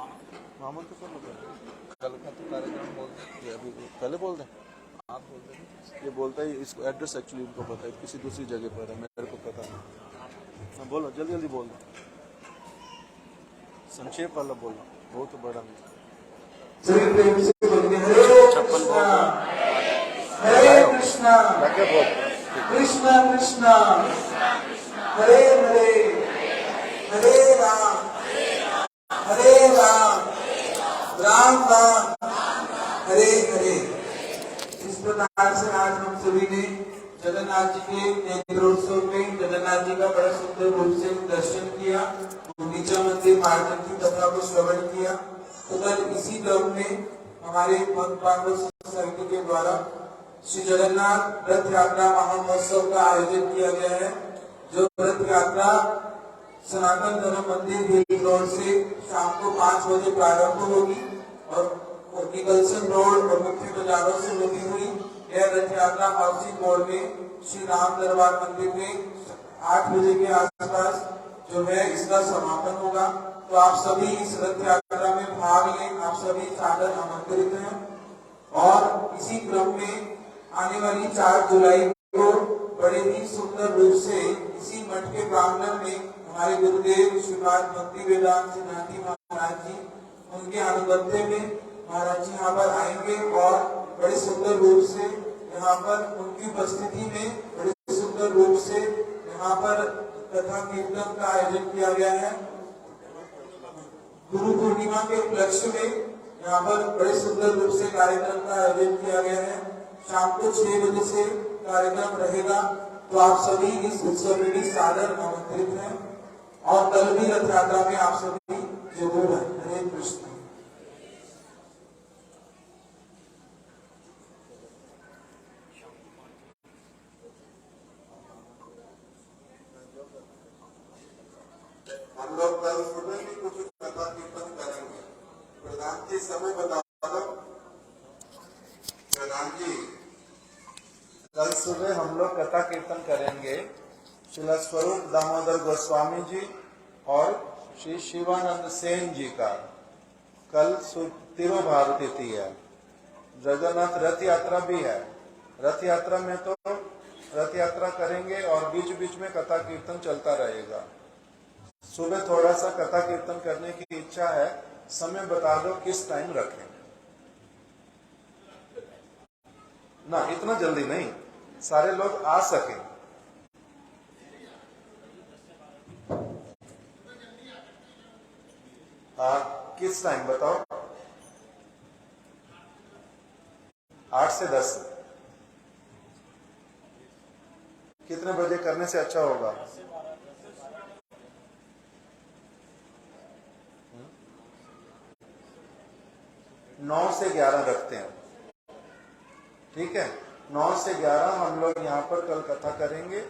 महामंत्र कर लो कल का तो कार्यक्रम बोल ये अभी पहले बोल दें। आप बोल दें। ये बोलता है इसको एड्रेस एक्चुअली इनको पता है, किसी दूसरी जगह पर है, मेरे को पता नहीं। हाँ बोलो, जल्दी जल्दी बोल दो, संक्षेप वाला बोलो, बहुत बड़ा नहीं। सभी प्रेम से बोलिए हरे कृष्णा हरे कृष्णा कृष्णा कृष्णा हरे हरे हरे राम राम राम हरे हरे। इस प्रकार से आज हम सभी ने जगन्नाथ जी के नेत्रोत्सव में जगन्नाथ जी का बड़ा सुंदर रूप से दर्शन किया, नीचा मंदिर मार्जन की कथा को श्रवण किया। तो कल इसी क्रम में हमारे भक्त भागवत समिति के द्वारा श्री जगन्नाथ रथ यात्रा महामहोत्सव का आयोजन किया गया है, जो रथ यात्रा सनातन धर्म मंदिर हिल रोड से शाम को 5 बजे प्रारंभ होगी और निकलसन रोड और मुख्य बाजारों से होती हुई यह रथ यात्रा हाउसिंग मोड़ में श्री राम दरबार मंदिर में 8 बजे के आसपास जो है इसका समापन होगा। तो आप सभी इस रथ यात्रा में भाग लें, आप सभी सादर आमंत्रित हैं। और इसी क्रम में आने वाली 4 जुलाई को बड़े ही सुंदर रूप से इसी मठ के प्रांगण में हमारे गुरुदेव श्रीपाद भक्ति वेदांत सिद्धांति महाराज जी, उनके अनुगत्य में महाराज जी यहाँ पर आएंगे और बड़े सुंदर रूप से यहाँ पर उनकी उपस्थिति में बड़े सुंदर रूप से यहाँ पर कथा कीर्तन का आयोजन किया गया है। गुरु पूर्णिमा के उपलक्ष्य में यहाँ पर बड़े सुंदर रूप से कार्यक्रम का आयोजन किया गया है। शाम को 6 बजे से कार्यक्रम रहेगा, तो आप सभी इस उत्सव में भी सादर आमंत्रित हैं और कल भी रथ यात्रा में आप सभी जरूर हैं। हरे कृष्ण। हम लोग कल सुबह भी कुछ कथा कीर्तन करेंगे। प्रधान जी समय बता दो। प्रधान जी कल सुबह हम लोग कथा कीर्तन करेंगे श्रील स्वरूप दामोदर गोस्वामी जी और श्री शिवानंद सेन जी का। कल तिरुभार तिथि है, जगन्नाथ रथ यात्रा भी है। रथ यात्रा में तो रथ यात्रा करेंगे और बीच बीच में कथा कीर्तन चलता रहेगा। सुबह थोड़ा सा कथा कीर्तन करने की इच्छा है, समय बता दो किस टाइम रखें ना, इतना जल्दी नहीं, सारे लोग आ सकें। किस टाइम बताओ? 8 से 10। कितने बजे करने से अच्छा होगा? 9 से 11 रखते हैं, ठीक है। 9 से 11 हम लोग यहाँ पर कल कथा करेंगे।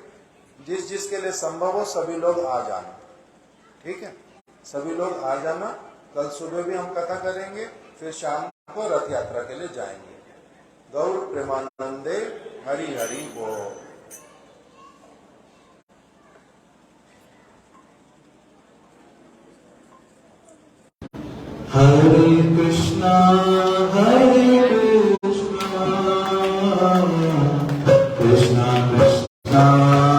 जिस जिसके लिए संभव हो सभी लोग आ जाना, ठीक है। सभी लोग आ जाना। कल सुबह भी हम कथा करेंगे, फिर शाम को रथ यात्रा के लिए जाएंगे। गौर प्रेमानंदे हरि हरि बोल। हरे कृष्णा कृष्णा कृष्णा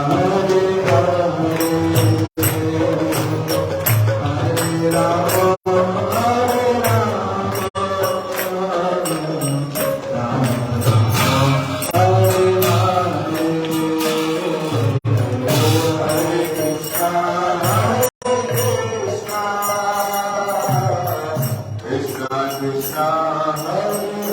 हरे हरे, हरे Ram Krishna Hare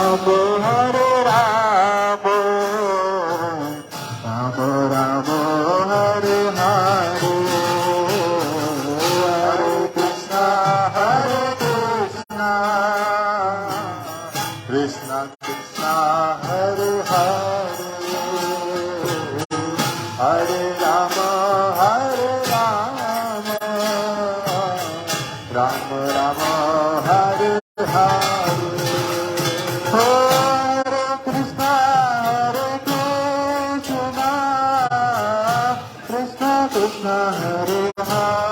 Hare Rama, Rama Rama Hare Hare, Hare Krishna, Krishna Krishna, Hare Hare, Hare Rama, Rama Rama, Hare Hare. Hare Krishna, Krishna Krishna, Hare Hare.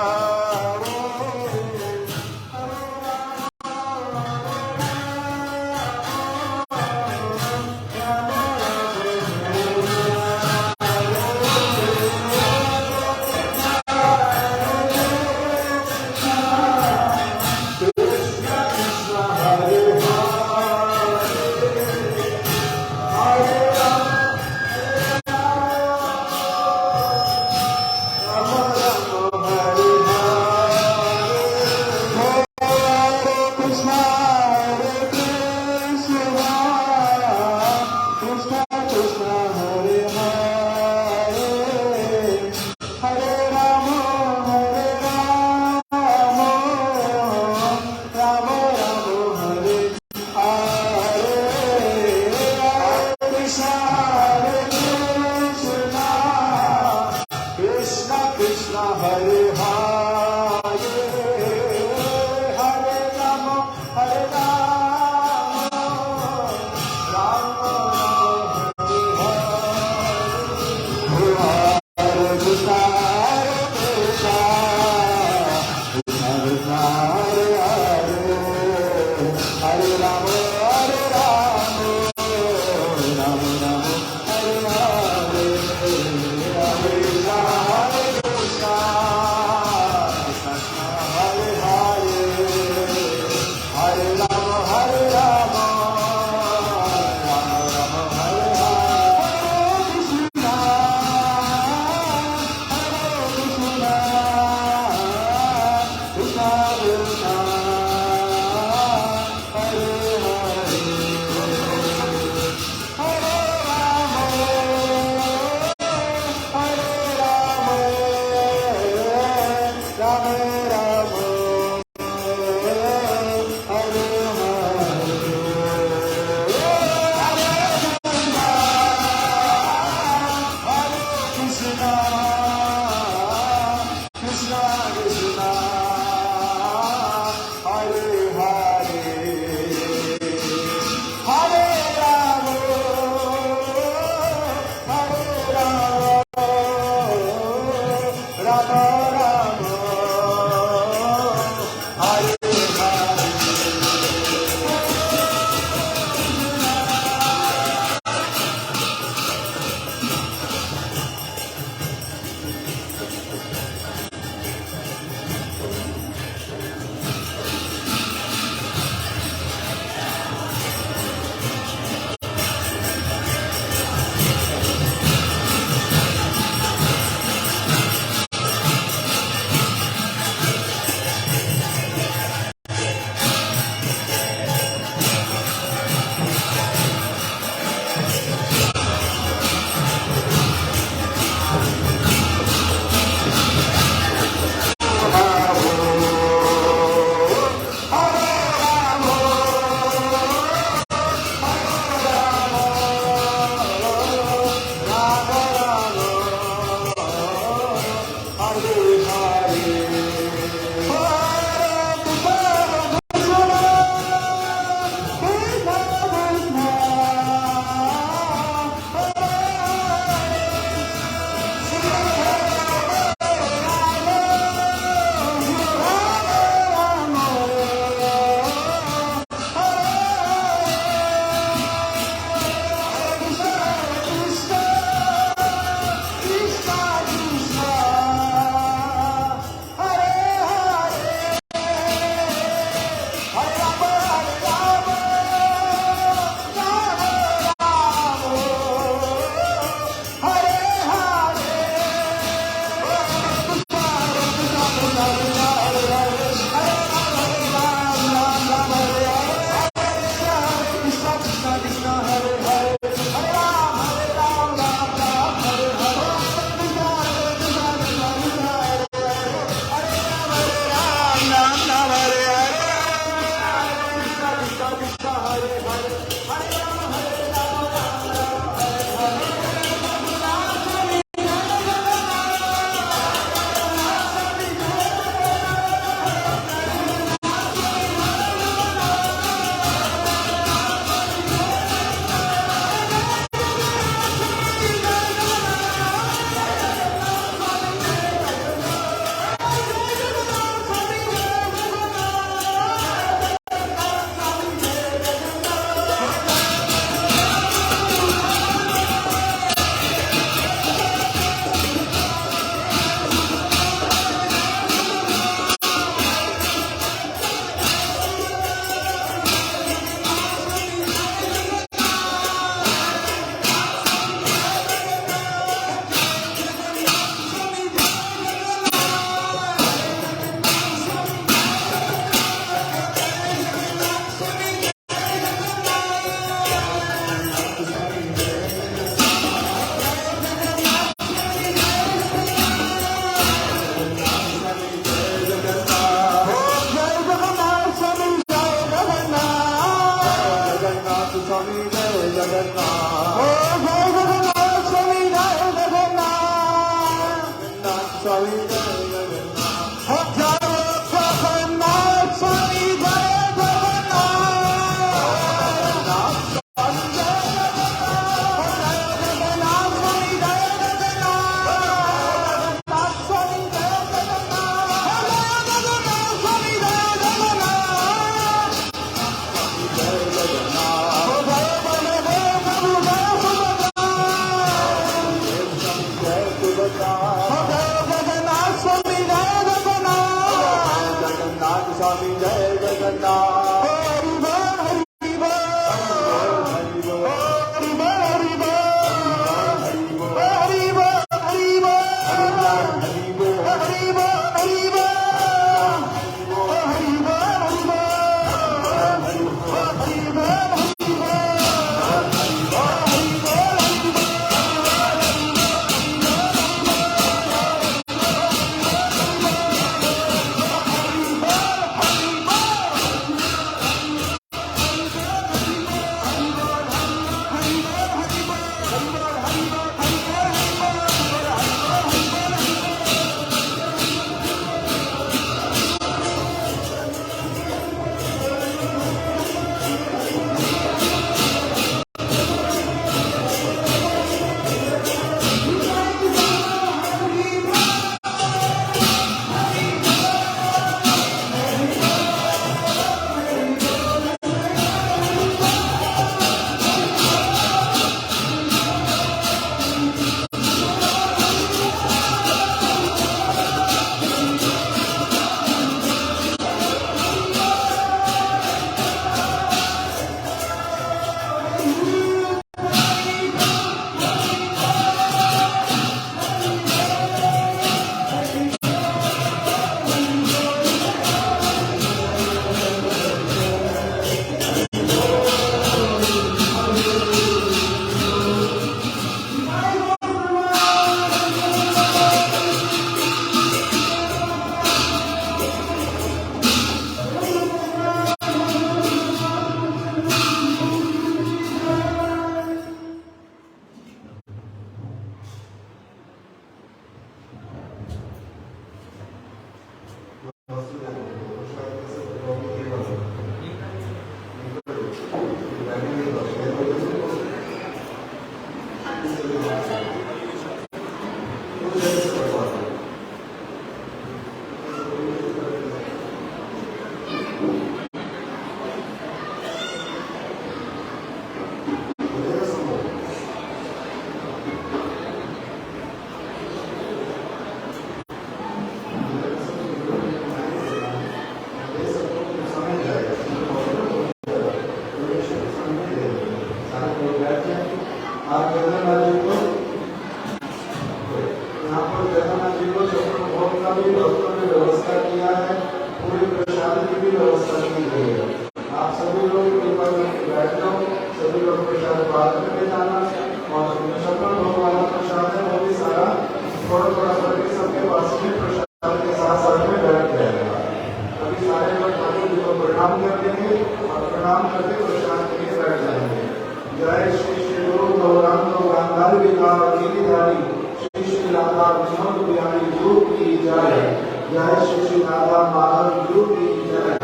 Giridhari Shri Shri Radha Vinod Bihari गुरु की जय। जय श्री श्री राधा माधव गुरु की जय।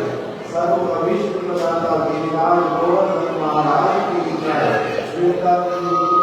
सर्व अभीष्ट प्रदाता गिरिराज गोवर्धन महाराज की जय।